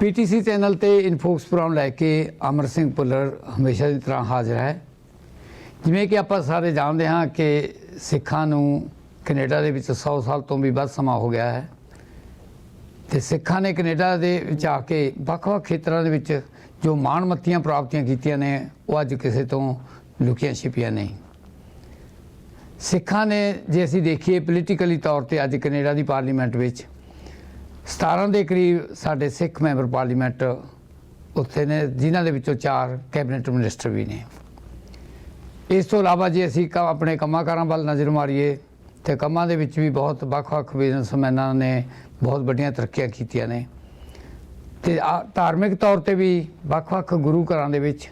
PTC channel ਤੇ ਇਨਫੋਕਸ programme ਲੈ ਕੇ ਅਮਰ ਸਿੰਘ ਭੁੱਲਰ ਹਮੇਸ਼ਾ ਦੀ ਤਰ੍ਹਾਂ ਹਾਜ਼ਰ ਹੈ। ਜਿਵੇਂ ਕਿ ਆਪਾਂ ਸਾਰੇ ਜਾਣਦੇ ਹਾਂ ਕਿ ਸਿੱਖਾਂ ਨੂੰ ਕੈਨੇਡਾ ਦੇ ਵਿੱਚ 100 ਸਾਲ ਤੋਂ ਵੀ ਵੱਧ ਸਮਾਂ ਹੋ ਗਿਆ ਹੈ ਤੇ ਸਿੱਖਾਂ ਨੇ ਕੈਨੇਡਾ ਦੇ ਵਿੱਚ ਆ ਕੇ ਵੱਖ-ਵੱਖ ਖੇਤਰਾਂ ਦੇ ਵਿੱਚ ਜੋ ਮਾਣਮੱਤੀਆਂ ਪ੍ਰਾਪਤੀਆਂ ਕੀਤੀਆਂ ਨੇ ਉਹ ਅੱਜ ਕਿਸੇ ਤੋਂ ਲੁਕੀਆਂ ਛਿਪੀਆਂ ਨਹੀਂ। ਸਿੱਖਾਂ ਨੇ ਜੇ ਅਸੀਂ ਦੇਖੀਏ ਪੋਲੀਟੀਕਲੀ ਤੌਰ ਤੇ ਅੱਜ ਕੈਨੇਡਾ ਦੀ ਪਾਰਲੀਮੈਂਟ ਵਿੱਚ 17 ਦੇ ਕਰੀਬ ਸਾਡੇ ਸਿੱਖ ਮੈਂਬਰ ਪਾਰਲੀਮੈਂਟ ਉੱਥੇ ਨੇ, ਜਿਨ੍ਹਾਂ ਦੇ ਵਿੱਚੋਂ 4 ਕੈਬਨਿਟ ਮਿਨਿਸਟਰ ਵੀ ਨੇ। ਇਸ ਤੋਂ ਇਲਾਵਾ ਜੇ ਅਸੀਂ ਆਪਣੇ ਕੰਮਾਂ-ਕਾਰਾਂ ਵੱਲ ਨਜ਼ਰ ਮਾਰੀਏ ਤੇ ਕੰਮਾਂ ਦੇ ਵਿੱਚ ਵੀ ਬਹੁਤ ਵੱਖ-ਵੱਖ ਬਿਜ਼ਨਸਮੈਨਾਂ ਨੇ ਬਹੁਤ ਵੱਡੀਆਂ ਤਰੱਕੀਆਂ ਕੀਤੀਆਂ ਨੇ ਤੇ ਧਾਰਮਿਕ ਤੌਰ ਤੇ ਵੀ ਵੱਖ-ਵੱਖ ਗੁਰੂ ਘਰਾਂ ਦੇ ਵਿੱਚ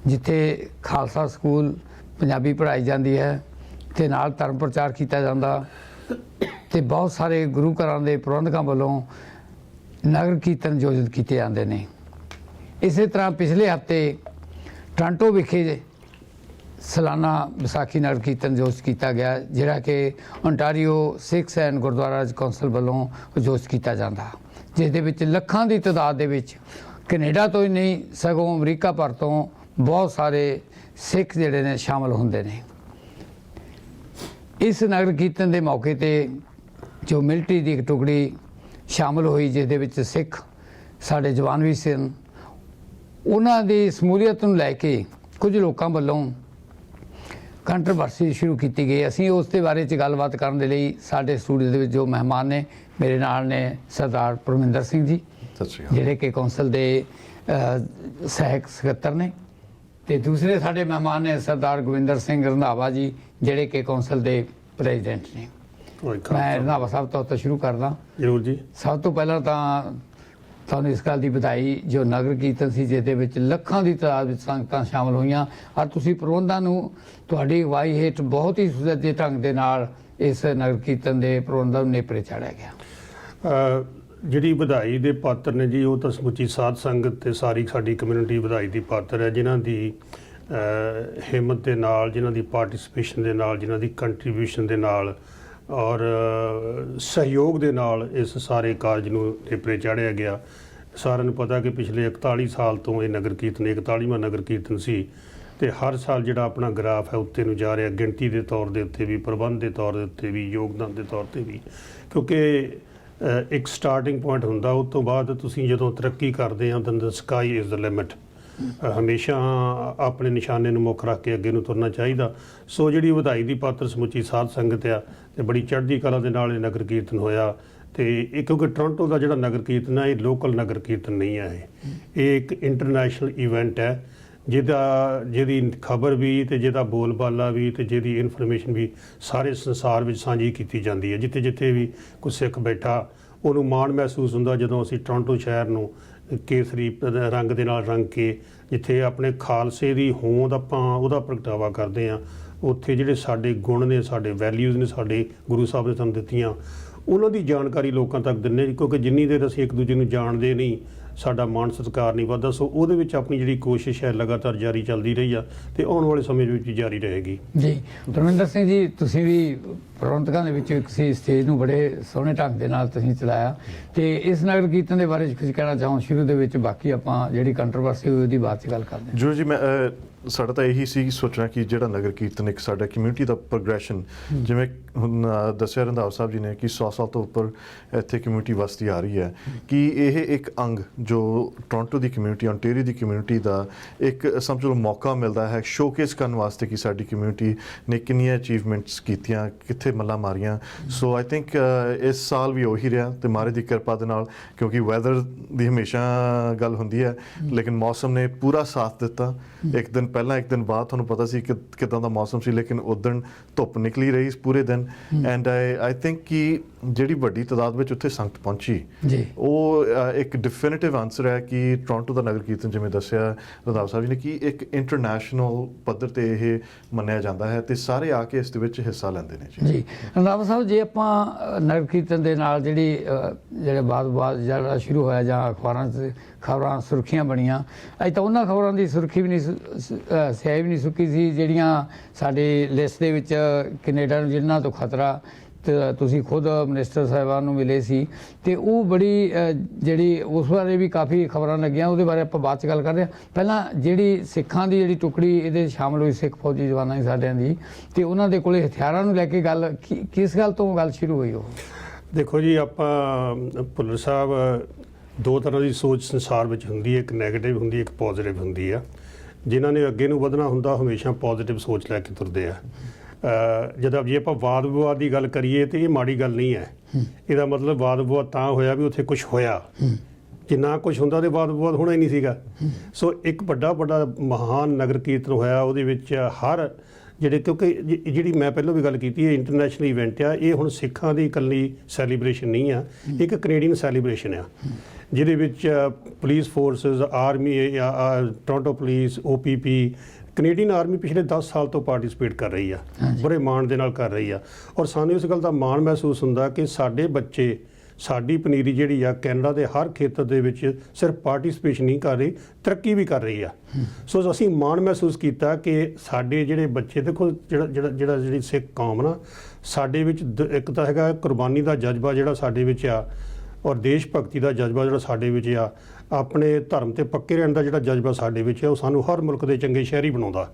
ਜਿੱਥੇ ਖਾਲਸਾ ਸਕੂਲ ਪੰਜਾਬੀ ਪੜ੍ਹਾਈ ਜਾਂਦੀ ਹੈ ਤੇ ਨਾਲ ਧਰਮ ਪ੍ਰਚਾਰ ਕੀਤਾ ਜਾਂਦਾ ਤੇ ਬਹੁਤ ਸਾਰੇ ਗੁਰੂ ਘਰਾਂ ਦੇ ਪ੍ਰਬੰਧਕਾਂ ਵੱਲੋਂ ਨਗਰ ਕੀਰਤਨ ਆਯੋਜਿਤ ਕੀਤੇ ਜਾਂਦੇ ਨੇ। ਇਸੇ ਤਰ੍ਹਾਂ ਪਿਛਲੇ ਹਫ਼ਤੇ ਟੋਰਾਂਟੋ ਵਿਖੇ ਸਾਲਾਨਾ ਵਿਸਾਖੀ ਨਗਰ ਕੀਰਤਨ ਆਯੋਜਿਤ ਕੀਤਾ ਗਿਆ, ਜਿਹੜਾ ਕਿ Ontario Sikhs and Gurdwara council ਵੱਲੋਂ ਆਯੋਜਿਤ ਕੀਤਾ ਜਾਂਦਾ, ਜਿਸ ਦੇ ਵਿੱਚ ਲੱਖਾਂ ਦੀ ਤਾਦਾਦ ਦੇ ਵਿੱਚ ਕੈਨੇਡਾ ਤੋਂ ਹੀ ਨਹੀਂ ਸਗੋਂ ਅਮਰੀਕਾ ਭਰ ਤੋਂ ਬਹੁਤ ਸਾਰੇ ਸਿੱਖ ਜਿਹੜੇ ਨੇ ਸ਼ਾਮਲ ਹੁੰਦੇ ਨੇ। ਇਸ ਨਗਰ ਕੀਰਤਨ ਦੇ ਮੌਕੇ ਤੇ ਜੋ ਮਿਲਟਰੀ ਦੀ ਇੱਕ ਟੁਕੜੀ ਸ਼ਾਮਲ ਹੋਈ, ਜਿਸ ਦੇ ਵਿੱਚ ਸਿੱਖ ਸਾਡੇ ਜਵਾਨ ਵੀ ਸਨ, ਉਹਨਾਂ ਦੀ ਸਮੂਲੀਅਤ ਨੂੰ ਲੈ ਕੇ ਕੁਝ ਲੋਕਾਂ ਵੱਲੋਂ ਕੰਟਰੋਵਰਸੀ ਸ਼ੁਰੂ ਕੀਤੀ ਗਈ। ਅਸੀਂ ਉਸ ਦੇ ਬਾਰੇ 'ਚ ਗੱਲਬਾਤ ਕਰਨ ਦੇ ਲਈ ਸਾਡੇ ਸਟੂਡੀਓ ਦੇ ਵਿੱਚ ਜੋ ਮਹਿਮਾਨ ਨੇ ਮੇਰੇ ਨਾਲ ਨੇ ਸਰਦਾਰ ਪਰਮਿੰਦਰ ਸਿੰਘ ਜੀ, ਜਿਹੜੇ ਕਿ ਕੌਂਸਲ ਦੇ ਸਹਾਇਕ ਸਕੱਤਰ ਨੇ, ਤੇ ਦੂਸਰੇ ਸਾਡੇ ਮਹਿਮਾਨ ਨੇ ਸਰਦਾਰ ਗੋਬਿੰਦਰ ਸਿੰਘ ਰੰਧਾਵਾ ਜੀ, ਜਿਹੜੇ ਕਿ ਕੌਂਸਲ ਦੇ ਪ੍ਰੈਜ਼ੀਡੈਂਟ ਨੇ। ਮੈਂ ਰੰਧਾਵਾ ਸਾਹਿਬ ਤੋਂ ਸ਼ੁਰੂ ਕਰਦਾ। ਜ਼ਰੂਰ ਜੀ। ਸਭ ਤੋਂ ਪਹਿਲਾਂ ਤਾਂ ਤੁਹਾਨੂੰ ਇਸ ਗੱਲ ਦੀ ਵਧਾਈ ਜੋ ਨਗਰ ਕੀਰਤਨ ਸੀ, ਜਿਸ ਦੇ ਵਿੱਚ ਲੱਖਾਂ ਦੀ ਤਾਦਾਦ ਵਿੱਚ ਸੰਗਤਾਂ ਸ਼ਾਮਲ ਹੋਈਆਂ ਔਰ ਤੁਸੀਂ ਪ੍ਰਬੰਧਾਂ ਨੂੰ ਤੁਹਾਡੀ ਅਗਵਾਈ ਹੇਠ ਬਹੁਤ ਹੀ ਸੁਚੱਜੇ ਢੰਗ ਦੇ ਨਾਲ ਇਸ ਨਗਰ ਕੀਰਤਨ ਦੇ ਪ੍ਰਬੰਧਾਂ ਨੂੰ ਨੇਪਰੇ ਚਾੜਿਆ ਗਿਆ। ਜਿਹੜੀ ਵਧਾਈ ਦੇ ਪਾਤਰ ਨੇ ਜੀ, ਉਹ ਤਾਂ ਸਮੁੱਚੀ ਸਾਧ ਸੰਗਤ ਤੇ ਸਾਰੀ ਸਾਡੀ ਕਮਿਊਨਿਟੀ ਵਧਾਈ ਦੀ ਪਾਤਰ ਹੈ, ਜਿਨ੍ਹਾਂ ਦੀ ਹਿੰਮਤ ਦੇ ਨਾਲ, ਜਿਨ੍ਹਾਂ ਦੀ ਪਾਰਟਿਸਿਪੇਸ਼ਨ ਦੇ ਨਾਲ, ਜਿਨ੍ਹਾਂ ਦੀ ਕੰਟਰੀਬਿਊਸ਼ਨ ਦੇ ਨਾਲ ਔਰ ਸਹਿਯੋਗ ਦੇ ਨਾਲ ਇਸ ਸਾਰੇ ਕਾਰਜ ਨੂੰ ਨੇਪਰੇ ਚਾੜਿਆ ਗਿਆ। ਸਾਰਿਆਂ ਨੂੰ ਪਤਾ ਕਿ ਪਿਛਲੇ 41 ਸਾਲ ਤੋਂ ਇਹ ਨਗਰ ਕੀਰਤਨ 41ਵਾਂ ਨਗਰ ਕੀਰਤਨ ਸੀ ਤੇ ਹਰ ਸਾਲ ਜਿਹੜਾ ਆਪਣਾ ਗ੍ਰਾਫ ਹੈ ਉੱਤੇ ਨੂੰ ਜਾ ਰਿਹਾ, ਗਿਣਤੀ ਦੇ ਤੌਰ ਦੇ ਉੱਤੇ ਵੀ, ਪ੍ਰਬੰਧ ਦੇ ਤੌਰ ਦੇ ਉੱਤੇ ਵੀ, ਯੋਗਦਾਨ ਦੇ ਤੌਰ ਤੇ ਵੀ, ਕਿਉਂਕਿ ਇੱਕ ਸਟਾਰਟਿੰਗ ਪੁਆਇੰਟ ਹੁੰਦਾ, ਉਸ ਤੋਂ ਬਾਅਦ ਤੁਸੀਂ ਜਦੋਂ ਤਰੱਕੀ ਕਰਦੇ ਆ ਤਾਂ the sky is the limit. ਹਮੇਸ਼ਾ ਆਪਣੇ ਨਿਸ਼ਾਨੇ ਨੂੰ ਮੁੱਖ ਰੱਖ ਕੇ ਅੱਗੇ ਨੂੰ ਤੁਰਨਾ ਚਾਹੀਦਾ। ਸੋ ਜਿਹੜੀ ਵਧਾਈ ਦੀ ਪਾਤਰ ਸਮੁੱਚੀ ਸਾਧ ਸੰਗਤ ਆ ਤੇ ਬੜੀ ਚੜ੍ਹਦੀ ਕਲਾ ਦੇ ਨਾਲ ਇਹ ਨਗਰ ਕੀਰਤਨ ਹੋਇਆ। ਤੇ ਇਹ ਕਿਉਂਕਿ ਟੋਰਾਂਟੋ ਦਾ ਜਿਹੜਾ ਨਗਰ ਕੀਰਤਨ ਹੈ, ਇਹ ਲੋਕਲ ਨਗਰ ਕੀਰਤਨ ਨਹੀਂ ਹੈ, ਇਹ ਇੱਕ ਇੰਟਰਨੈਸ਼ਨਲ ਇਵੈਂਟ ਹੈ, ਜਿਹਦੀ ਖਬਰ ਵੀ ਤੇ ਜਿਹਦਾ ਬੋਲਬਾਲਾ ਵੀ ਤੇ ਜਿਹਦੀ ਇਨਫੋਰਮੇਸ਼ਨ ਵੀ ਸਾਰੇ ਸੰਸਾਰ ਵਿੱਚ ਸਾਂਝੀ ਕੀਤੀ ਜਾਂਦੀ ਹੈ। ਜਿੱਥੇ ਜਿੱਥੇ ਵੀ ਕੋਈ ਸਿੱਖ ਬੈਠਾ ਉਹਨੂੰ ਮਾਣ ਮਹਿਸੂਸ ਹੁੰਦਾ ਜਦੋਂ ਅਸੀਂ ਟੋਰਾਂਟੋ ਸ਼ਹਿਰ ਨੂੰ ਕੇਸਰੀ ਰੰਗ ਦੇ ਨਾਲ ਰੰਗ ਕੇ, ਜਿੱਥੇ ਆਪਣੇ ਖਾਲਸੇ ਦੀ ਹੋਂਦ ਆਪਾਂ ਉਹਦਾ ਪ੍ਰਗਟਾਵਾ ਕਰਦੇ ਹਾਂ, ਉੱਥੇ ਜਿਹੜੇ ਸਾਡੇ ਗੁਣ ਨੇ, ਸਾਡੇ ਵੈਲਿਊਜ਼ ਨੇ, ਸਾਡੇ ਗੁਰੂ ਸਾਹਿਬ ਨੇ ਸਾਨੂੰ ਦਿੱਤੀਆਂ, ਉਹਨਾਂ ਦੀ ਜਾਣਕਾਰੀ ਲੋਕਾਂ ਤੱਕ ਦਿੰਦੇ, ਕਿਉਂਕਿ ਜਿੰਨੀ ਦੇਰ ਅਸੀਂ ਇੱਕ ਦੂਜੇ ਨੂੰ ਜਾਣਦੇ ਨਹੀਂ ਸਾਡਾ ਮਾਣ ਸਤਿਕਾਰ ਨਹੀਂ ਵੱਧਦਾ। ਸੋ ਉਹਦੇ ਵਿੱਚ ਆਪਣੀ ਜਿਹੜੀ ਕੋਸ਼ਿਸ਼ ਹੈ ਲਗਾਤਾਰ ਜਾਰੀ ਚੱਲਦੀ ਰਹੀ ਆ ਤੇ ਆਉਣ ਵਾਲੇ ਸਮੇਂ ਵਿੱਚ ਵੀ ਜਾਰੀ ਰਹੇਗੀ। ਜੀ ਪਰਮਿੰਦਰ ਸਿੰਘ ਜੀ, ਤੁਸੀਂ ਵੀ ਪ੍ਰਬੰਧਕਾਂ ਦੇ ਵਿੱਚ ਇੱਕ ਸੀ, ਸਟੇਜ ਨੂੰ ਬੜੇ ਸੋਹਣੇ ਢੰਗ ਦੇ ਨਾਲ ਤੁਸੀਂ ਚਲਾਇਆ ਤੇ ਇਸ ਨਗਰ ਕੀਰਤਨ ਦੇ ਬਾਰੇ ਕੁਝ ਕਹਿਣਾ ਚਾਹੋ ਸ਼ੁਰੂ ਦੇ ਵਿੱਚ, ਬਾਕੀ ਆਪਾਂ ਜਿਹੜੀ ਕੰਟਰੋਵਰਸੀ ਹੋਈ ਉਹਦੀ ਬਾਅਦ 'ਚ ਗੱਲ ਕਰਦੇ ਹਾਂ। ਜੋ ਜੀ, ਮੈਂ ਸਾਡਾ ਤਾਂ ਇਹੀ ਸੀ ਸੋਚਣਾ ਕਿ ਜਿਹੜਾ ਨਗਰ ਕੀਰਤਨ ਇੱਕ ਸਾਡਾ ਕਮਿਊਨਿਟੀ ਦਾ ਪ੍ਰੋਗਰੈਸ਼ਨ, ਜਿਵੇਂ ਹੁਣ ਦੱਸਿਆ ਰੰਧਾਵਾ ਸਾਹਿਬ ਜੀ ਨੇ ਕਿ 100 ਸਾਲ ਤੋਂ ਉੱਪਰ ਇੱਥੇ ਕਮਿਊਨਿਟੀ ਵਸਦੀ ਆ ਰਹੀ ਹੈ, ਕਿ ਇਹ ਇੱਕ ਅੰਗ ਜੋ ਟੋਰਾਂਟੋ ਦੀ ਕਮਿਊਨਿਟੀ, ਓਨਟਾਰੀਓ ਦੀ ਕਮਿਊਨਿਟੀ ਦਾ ਇੱਕ ਸਮਝ ਲਓ ਮੌਕਾ ਮਿਲਦਾ ਹੈ ਸ਼ੋਕੇਸ ਕਰਨ ਵਾਸਤੇ ਕਿ ਸਾਡੀ ਕਮਿਊਨਿਟੀ ਨੇ ਕਿੰਨੀਆਂ ਅਚੀਵਮੈਂਟਸ ਕੀਤੀਆਂ, ਕਿੱਥੇ ਮੱਲਾਂ ਮਾਰੀਆਂ। ਸੋ ਆਈ ਥਿੰਕ ਇਸ ਸਾਲ ਵੀ ਉਹੀ ਰਿਹਾ ਤੇ ਮਹਾਰਾਜ ਦੀ ਕਿਰਪਾ ਦੇ ਨਾਲ, ਕਿਉਂਕਿ ਵੈਦਰ ਦੀ ਹਮੇਸ਼ਾ ਗੱਲ ਹੁੰਦੀ ਹੈ, ਲੇਕਿਨ ਮੌਸਮ ਨੇ ਪੂਰਾ ਸਾਥ ਦਿੱਤਾ। ਇੱਕ ਦਿਨ ਪਹਿਲਾਂ ਇੱਕ ਦਿਨ ਬਾਅਦ ਤੁਹਾਨੂੰ ਪਤਾ ਸੀ ਕਿ ਕਿੱਦਾਂ ਦਾ ਮੌਸਮ ਸੀ, ਲੇਕਿਨ ਉਦਣ ਧੁੱਪ ਨਿਕਲੀ ਰਹੀ ਪੂਰੇ ਦਿਨ। ਐਂਡ ਆਈ ਥਿੰਕ ਕਿ ਜਿਹੜੀ ਵੱਡੀ ਤਾਦਾਦ ਵਿੱਚ ਉੱਥੇ ਸੰਗਤ ਪਹੁੰਚੀ, ਉਹ ਇੱਕ ਡੈਫੀਨਿਟਿਵ ਆਨਸਰ ਹੈ ਕਿ ਟੋਰਾਂਟੋ ਦਾ ਨਗਰ ਕੀਰਤਨ, ਜਿਵੇਂ ਦੱਸਿਆ ਰੰਧਾਵਾ ਸਾਹਿਬ ਜੀ ਨੇ, ਕਿ ਇੱਕ ਇੰਟਰਨੈਸ਼ਨਲ ਪੱਧਰ ਤੇ ਇਹ ਮੰਨਿਆ ਜਾਂਦਾ ਹੈ ਤੇ ਸਾਰੇ ਆ ਕੇ ਇਸ ਦੇ ਵਿੱਚ ਹਿੱਸਾ ਲੈਂਦੇ ਨੇ। ਜੀ ਰੰਧਾਵਾ ਸਾਹਿਬ, ਜੇ ਆਪਾਂ ਨਗਰ ਕੀਰਤਨ ਦੇ ਨਾਲ ਜਿਹੜੇ ਬਾਅਦ ਜਿਹੜਾ ਸ਼ੁਰੂ ਹੋਇਆ ਜਾਂ ਅਖਬਾਰਾਂ 'ਚ ਖਬਰਾਂ ਸੁਰਖੀਆਂ ਬਣੀਆਂ, ਅੱਜ ਤਾਂ ਉਹਨਾਂ ਖਬਰਾਂ ਦੀ ਸੁਰਖੀ ਵੀ ਨਹੀਂ, ਸਿਆਹੀ ਵੀ ਨਹੀਂ ਸੁੱਕੀ ਸੀ ਜਿਹੜੀਆਂ ਸਾਡੀ ਲਿਸਟ ਦੇ ਵਿੱਚ ਕੈਨੇਡਾ ਨੂੰ ਜਿਨ੍ਹਾਂ ਤੋਂ ਖਤਰਾ ਤੇ ਤੁਸੀਂ ਖੁਦ ਮਿਨਿਸਟਰ ਸਾਹਿਬਾਨ ਨੂੰ ਮਿਲੇ ਸੀ ਤੇ ਉਹ ਬੜੀ ਜਿਹੜੀ ਉਸ ਬਾਰੇ ਵੀ ਕਾਫੀ ਖਬਰਾਂ ਲੱਗੀਆਂ, ਉਹਦੇ ਬਾਰੇ ਆਪਾਂ ਬਾਅਦ ਚ ਗੱਲ ਕਰਦੇ ਹਾਂ। ਪਹਿਲਾਂ ਜਿਹੜੀ ਸਿੱਖਾਂ ਦੀ ਜਿਹੜੀ ਟੁਕੜੀ ਇਹਦੇ ਸ਼ਾਮਲ ਹੋਈ, ਸਿੱਖ ਫੌਜੀ ਜਵਾਨਾਂ ਦੀ ਸਾਡਿਆਂ ਦੀ, ਤੇ ਉਹਨਾਂ ਦੇ ਕੋਲੇ ਹਥਿਆਰਾਂ ਨੂੰ ਲੈ ਕੇ ਗੱਲ ਕਿਸ ਗੱਲ ਤੋਂ ਗੱਲ ਸ਼ੁਰੂ ਹੋਈ? ਉਹ ਦੇਖੋ ਜੀ, ਆਪਾਂ ਭੁੱਲਰ ਸਾਹਿਬ, ਦੋ ਤਰ੍ਹਾਂ ਦੀ ਸੋਚ ਸੰਸਾਰ ਵਿੱਚ ਹੁੰਦੀ ਹੈ, ਇੱਕ ਨੈਗੇਟਿਵ ਹੁੰਦੀ ਹੈ, ਇੱਕ ਪੋਜ਼ਿਟਿਵ ਹੁੰਦੀ ਆ। ਜਿਨ੍ਹਾਂ ਨੇ ਅੱਗੇ ਨੂੰ ਵਧਣਾ ਹੁੰਦਾ ਹਮੇਸ਼ਾ ਪੋਜ਼ਿਟਿਵ ਸੋਚ ਲੈ ਕੇ ਤੁਰਦੇ ਆ। ਜਦੋਂ ਜੇ ਆਪਾਂ ਵਾਦ ਵਿਵਾਦ ਦੀ ਗੱਲ ਕਰੀਏ ਤੇ ਇਹ ਮਾੜੀ ਗੱਲ ਨਹੀਂ ਹੈ। ਇਹਦਾ ਮਤਲਬ ਵਾਦ ਵਿਵਾਦ ਤਾਂ ਹੋਇਆ ਵੀ ਉੱਥੇ ਕੁਝ ਹੋਇਆ, ਜੇ ਨਾ ਕੁਝ ਹੁੰਦਾ ਤੇ ਵਾਦ ਵਿਵਾਦ ਹੋਣਾ ਹੀ ਨਹੀਂ ਸੀਗਾ। ਸੋ ਇੱਕ ਵੱਡਾ ਮਹਾਨ ਨਗਰ ਕੀਰਤਨ ਹੋਇਆ, ਉਹਦੇ ਵਿੱਚ ਹਰ ਜਿਹੜੇ, ਕਿਉਂਕਿ ਜਿਹੜੀ ਮੈਂ ਪਹਿਲਾਂ ਵੀ ਗੱਲ ਕੀਤੀ ਹੈ, ਇੰਟਰਨੈਸ਼ਨਲ ਇਵੈਂਟ ਆ ਇਹ। ਹੁਣ ਸਿੱਖਾਂ ਦੀ ਇਕੱਲੀ ਸੈਲੀਬ੍ਰੇਸ਼ਨ ਨਹੀਂ ਆ, ਇੱਕ ਕੈਨੇਡੀਅਨ ਸੈਲੀਬ੍ਰੇਸ਼ਨ ਆ, ਜਿਹਦੇ ਵਿੱਚ police forces, army, Toronto police, OPP, Canadian army ਪਿਛਲੇ 10 ਸਾਲ ਤੋਂ ਪਾਰਟਿਸਿਪੇਟ ਕਰ ਰਹੀ ਆ, ਬੜੇ ਮਾਣ ਦੇ ਨਾਲ ਕਰ ਰਹੀ ਆ। ਔਰ ਸਾਨੂੰ ਇਸ ਗੱਲ ਦਾ ਮਾਣ ਮਹਿਸੂਸ ਹੁੰਦਾ ਕਿ ਸਾਡੇ ਬੱਚੇ, ਸਾਡੀ ਪਨੀਰੀ ਜਿਹੜੀ ਆ ਕੈਨੇਡਾ ਦੇ ਹਰ ਖੇਤਰ ਦੇ ਵਿੱਚ ਸਿਰਫ ਪਾਰਟਿਸਿਪੇਸ਼ਨ ਨਹੀਂ ਕਰ ਰਹੀ, ਤਰੱਕੀ ਵੀ ਕਰ ਰਹੀ ਆ। ਸੋ ਅਸੀਂ ਮਾਣ ਮਹਿਸੂਸ ਕੀਤਾ ਕਿ ਸਾਡੇ ਜਿਹੜੇ ਬੱਚੇ, ਦੇਖੋ ਜਿਹੜੀ ਸਿੱਖ ਕੌਮ ਨਾ, ਸਾਡੇ ਵਿੱਚ ਇੱਕ ਤਾਂ ਹੈਗਾ ਕੁਰਬਾਨੀ ਦਾ ਜਜ਼ਬਾ ਜਿਹੜਾ ਸਾਡੇ ਵਿੱਚ ਆ, ਔਰ ਦੇਸ਼ ਭਗਤੀ ਦਾ ਜਜ਼ਬਾ ਜਿਹੜਾ ਸਾਡੇ ਵਿੱਚ ਆ, ਆਪਣੇ ਧਰਮ ਤੇ ਪੱਕੇ ਰਹਿਣ ਦਾ ਜਿਹੜਾ ਜਜ਼ਬਾ ਸਾਡੇ ਵਿੱਚ ਹੈ, ਉਹ ਸਾਨੂੰ ਹਰ ਮੁਲਕ ਦੇ ਚੰਗੇ ਸ਼ਹਿਰੀ ਬਣਾਉਂਦਾ।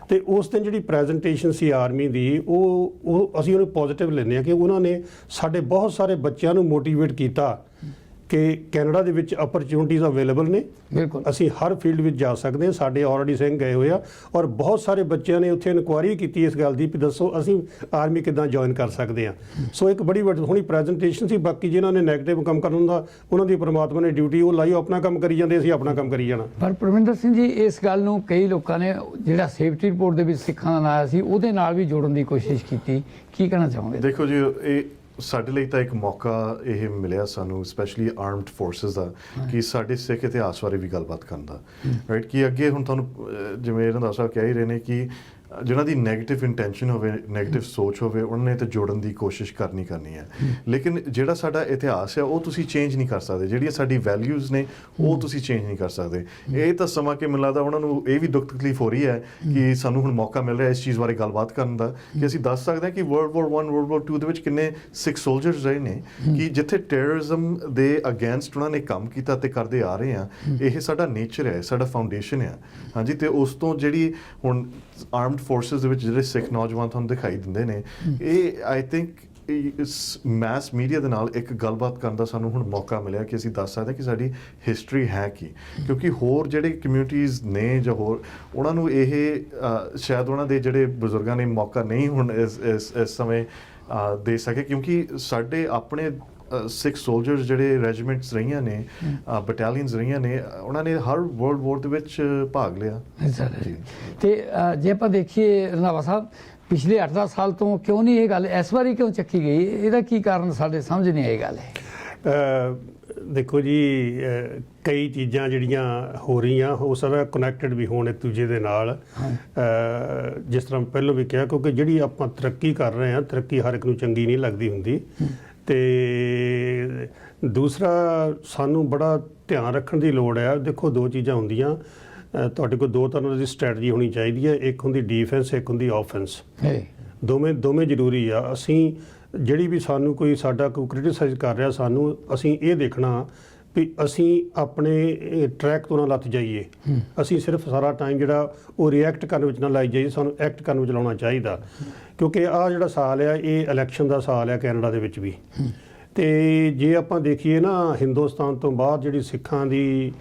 ਤੇ ਉਸ ਦਿਨ ਜਿਹੜੀ ਪ੍ਰੈਜੈਂਟੇਸ਼ਨ ਸੀ ਆਰਮੀ ਦੀ, ਉਹ ਅਸੀਂ ਉਹਨੂੰ ਪੋਜ਼ਿਟਿਵ ਲੈਂਦੇ ਹਾਂ ਕਿ ਉਹਨਾਂ ਨੇ ਸਾਡੇ ਬਹੁਤ ਸਾਰੇ ਬੱਚਿਆਂ ਨੂੰ ਮੋਟੀਵੇਟ ਕੀਤਾ ਕਿ ਕੈਨੇਡਾ ਦੇ ਵਿੱਚ ਅਪਰਚੁਨਿਟੀਜ਼ ਅਵੇਲੇਬਲ ਨੇ, ਬਿਲਕੁਲ ਅਸੀਂ ਹਰ ਫੀਲਡ ਵਿੱਚ ਜਾ ਸਕਦੇ ਹਾਂ। ਸਾਡੇ ਆਲਰੇਡੀ ਸਿੰਘ ਗਏ ਹੋਏ ਆ, ਔਰ ਬਹੁਤ ਸਾਰੇ ਬੱਚਿਆਂ ਨੇ ਉੱਥੇ ਇਨਕੁਆਇਰੀ ਕੀਤੀ ਇਸ ਗੱਲ ਦੀ ਵੀ ਦੱਸੋ ਅਸੀਂ ਆਰਮੀ ਕਿੱਦਾਂ ਜੁਆਇਨ ਕਰ ਸਕਦੇ ਹਾਂ। ਸੋ ਇੱਕ ਬੜੀ ਸੋਹਣੀ ਪ੍ਰੈਜੈਂਟੇਸ਼ਨ ਸੀ। ਬਾਕੀ ਜਿਨ੍ਹਾਂ ਨੇ ਨੈਗੇਟਿਵ ਕੰਮ ਕਰਨ ਦਾ, ਉਹਨਾਂ ਦੀ ਪਰਮਾਤਮਾ ਨੇ ਡਿਊਟੀ ਉਹ ਲਾਈ, ਉਹ ਆਪਣਾ ਕੰਮ ਕਰੀ ਜਾਂਦੇ, ਅਸੀਂ ਆਪਣਾ ਕੰਮ ਕਰੀ ਜਾਣਾ। ਪਰ ਪਰਮਿੰਦਰ ਸਿੰਘ ਜੀ, ਇਸ ਗੱਲ ਨੂੰ ਕਈ ਲੋਕਾਂ ਨੇ, ਜਿਹੜਾ ਸੇਫਟੀ ਰਿਪੋਰਟ ਦੇ ਵਿੱਚ ਸਿੱਖਾਂ ਦਾ ਨਾਂ ਆਇਆ ਸੀ, ਉਹਦੇ ਨਾਲ ਵੀ ਜੋੜਨ ਦੀ ਕੋਸ਼ਿਸ਼ ਕੀਤੀ। ਕੀ ਕਹਿਣਾ ਚਾਹੋਗੇ? ਦੇਖੋ ਜੀ, ਇਹ ਸਾਡੇ ਲਈ ਤਾਂ ਇੱਕ ਮੌਕਾ ਇਹ ਮਿਲਿਆ ਸਾਨੂੰ, ਸਪੈਸ਼ਲੀ ਆਰਮਡ ਫੋਰਸਿਸ ਦਾ, ਕਿ ਸਾਡੇ ਸਿੱਖ ਇਤਿਹਾਸ ਬਾਰੇ ਵੀ ਗੱਲਬਾਤ ਕਰਨ ਦਾ, ਰਾਈਟ। ਕਿ ਅੱਗੇ ਹੁਣ ਤੁਹਾਨੂੰ ਜਿਵੇਂ ਰੰਧਾਵਾ ਸਾਹਿਬ ਕਹਿ ਹੀ ਰਹੇ ਨੇ ਕਿ ਜਿਨ੍ਹਾਂ ਦੀ ਨੈਗੇਟਿਵ ਇੰਟੈਂਸ਼ਨ ਹੋਵੇ, ਨੈਗੇਟਿਵ ਸੋਚ ਹੋਵੇ, ਉਹਨਾਂ ਨੇ ਤਾਂ ਜੋੜਨ ਦੀ ਕੋਸ਼ਿਸ਼ ਕਰਨੀ ਹੈ। ਲੇਕਿਨ ਜਿਹੜਾ ਸਾਡਾ ਇਤਿਹਾਸ ਹੈ ਉਹ ਤੁਸੀਂ ਚੇਂਜ ਨਹੀਂ ਕਰ ਸਕਦੇ, ਜਿਹੜੀਆਂ ਸਾਡੀ ਵੈਲਿਊਜ਼ ਨੇ ਉਹ ਤੁਸੀਂ ਚੇਂਜ ਨਹੀਂ ਕਰ ਸਕਦੇ। ਇਹ ਤਾਂ ਸਮਾਂ ਕਿ ਮੈਨੂੰ ਲੱਗਦਾ ਉਹਨਾਂ ਨੂੰ ਇਹ ਵੀ ਦੁੱਖ ਤਕਲੀਫ ਹੋ ਰਹੀ ਹੈ ਕਿ ਸਾਨੂੰ ਹੁਣ ਮੌਕਾ ਮਿਲ ਰਿਹਾ ਇਸ ਚੀਜ਼ ਬਾਰੇ ਗੱਲਬਾਤ ਕਰਨ ਦਾ, ਕਿ ਅਸੀਂ ਦੱਸ ਸਕਦੇ ਹਾਂ ਕਿ World War I, World War II ਦੇ ਵਿੱਚ ਕਿੰਨੇ ਸਿੱਖ ਸੋਲਜਰਸ ਰਹੇ ਨੇ, ਕਿ ਜਿੱਥੇ ਟੈਰਰਿਜ਼ਮ ਦੇ ਅਗੇਂਸਟ ਉਹਨਾਂ ਨੇ ਕੰਮ ਕੀਤਾ ਤੇ ਕਰਦੇ ਆ ਰਹੇ ਆ। ਇਹ ਸਾਡਾ ਨੇਚਰ ਹੈ, ਸਾਡਾ ਫਾਊਂਡੇਸ਼ਨ ਹੈ। ਹਾਂਜੀ, ਤੇ ਉਸ ਤੋਂ ਜਿਹੜੀ ਹੁਣ ਆਰਮਡ ਫੋਰਸਿਸ ਦੇ ਵਿੱਚ ਜਿਹੜੇ ਸਿੱਖ ਨੌਜਵਾਨ ਤੁਹਾਨੂੰ ਦਿਖਾਈ ਦਿੰਦੇ ਨੇ, ਇਹ ਆਈ ਥਿੰਕ ਮੈਸ ਮੀਡੀਆ ਦੇ ਨਾਲ ਇੱਕ ਗੱਲਬਾਤ ਕਰਨ ਦਾ ਸਾਨੂੰ ਹੁਣ ਮੌਕਾ ਮਿਲਿਆ ਕਿ ਅਸੀਂ ਦੱਸ ਸਕਦੇ ਕਿ ਸਾਡੀ ਹਿਸਟਰੀ ਹੈ ਕੀ। ਕਿਉਂਕਿ ਹੋਰ ਜਿਹੜੇ ਕਮਿਊਨਿਟੀਜ਼ ਨੇ ਜਾਂ ਹੋਰ, ਉਹਨਾਂ ਨੂੰ ਇਹ ਸ਼ਾਇਦ ਉਹਨਾਂ ਦੇ ਜਿਹੜੇ ਬਜ਼ੁਰਗਾਂ ਨੇ ਮੌਕਾ ਨਹੀਂ ਹੁਣ ਇਸ ਸਮੇਂ ਦੇ ਸਕੇ, ਕਿਉਂਕਿ ਸਾਡੇ ਆਪਣੇ ਸਿੱਖ ਸੋਲਜਰਸ ਜਿਹੜੇ ਰੈਜੀਮੈਂਟਸ ਰਹੀਆਂ ਨੇ, ਬਟਾਲੀਅਨਸ ਰਹੀਆਂ ਨੇ, ਉਹਨਾਂ ਨੇ ਹਰ ਵਰਲਡ ਵਾਰ ਦੇ ਵਿੱਚ ਭਾਗ ਲਿਆ। ਤੇ ਜੇ ਆਪਾਂ ਦੇਖੀਏ ਰੰਧਾਵਾ ਸਾਹਿਬ, ਪਿਛਲੇ 8-10 ਸਾਲ ਤੋਂ ਕਿਉਂ ਨਹੀਂ ਇਹ ਗੱਲ ਇਸ ਵਾਰੀ ਕਿਉਂ ਚੱਕੀ ਗਈ? ਇਹਦਾ ਕੀ ਕਾਰਨ ਸਾਡੇ ਸਮਝ ਨਹੀਂ ਆਈ ਗੱਲ ਹੈ। ਦੇਖੋ ਜੀ, ਕਈ ਚੀਜ਼ਾਂ ਜਿਹੜੀਆਂ ਹੋ ਰਹੀਆਂ, ਹੋ ਸਕਦਾ ਕਨੈਕਟਡ ਵੀ ਹੋਣ ਇੱਕ ਦੂਜੇ ਦੇ ਨਾਲ। ਜਿਸ ਤਰ੍ਹਾਂ ਪਹਿਲਾਂ ਵੀ ਕਿਹਾ, ਕਿਉਂਕਿ ਜਿਹੜੀ ਆਪਾਂ ਤਰੱਕੀ ਕਰ ਰਹੇ ਹਾਂ, ਤਰੱਕੀ ਹਰ ਇੱਕ ਨੂੰ ਚੰਗੀ ਨਹੀਂ ਲੱਗਦੀ ਹੁੰਦੀ। ਤੇ ਦੂਸਰਾ, ਸਾਨੂੰ ਬੜਾ ਧਿਆਨ ਰੱਖਣ ਦੀ ਲੋੜ ਹੈ। ਦੇਖੋ, ਦੋ ਚੀਜ਼ਾਂ ਹੁੰਦੀਆਂ, ਤੁਹਾਡੇ ਕੋਲ ਦੋ ਤਰ੍ਹਾਂ ਦੀ ਸਟ੍ਰੈਟਜੀ ਹੋਣੀ ਚਾਹੀਦੀ ਹੈ। ਇੱਕ ਹੁੰਦੀ ਡਿਫੈਂਸ, ਇੱਕ ਹੁੰਦੀ ਆਫੈਂਸ। ਦੋਵੇਂ ਜ਼ਰੂਰੀ ਆ। ਅਸੀਂ ਜਿਹੜੀ ਵੀ ਸਾਨੂੰ ਕੋਈ ਸਾਡਾ ਕੋਈ ਕ੍ਰਿਟਿਸਾਈਜ਼ ਕਰ ਰਿਹਾ, ਅਸੀਂ ਇਹ ਦੇਖਣਾ ਵੀ ਅਸੀਂ ਆਪਣੇ ਟਰੈਕ ਤੋਂ ਨਾ ਲੱਥ ਜਾਈਏ। ਅਸੀਂ ਸਿਰਫ ਸਾਰਾ ਟਾਈਮ ਜਿਹੜਾ ਉਹ ਰਿਐਕਟ ਕਰਨ ਵਿੱਚ ਨਾ ਲਾਈ ਜਾਈਏ, ਸਾਨੂੰ ਐਕਟ ਕਰਨ ਵਿੱਚ ਲਾਉਣਾ ਚਾਹੀਦਾ। ਕਿਉਂਕਿ ਆਹ ਜਿਹੜਾ ਸਾਲ ਆ, ਇਹ ਇਲੈਕਸ਼ਨ ਦਾ ਸਾਲ ਆ ਕੈਨੇਡਾ ਦੇ ਵਿੱਚ ਵੀ। ਤੇ ਜੇ ਆਪਾਂ ਦੇਖੀਏ ਨਾ, ਹਿੰਦੁਸਤਾਨ ਤੋਂ ਬਾਅਦ ਜਿਹੜੀ ਸਿੱਖਾਂ ਦੀ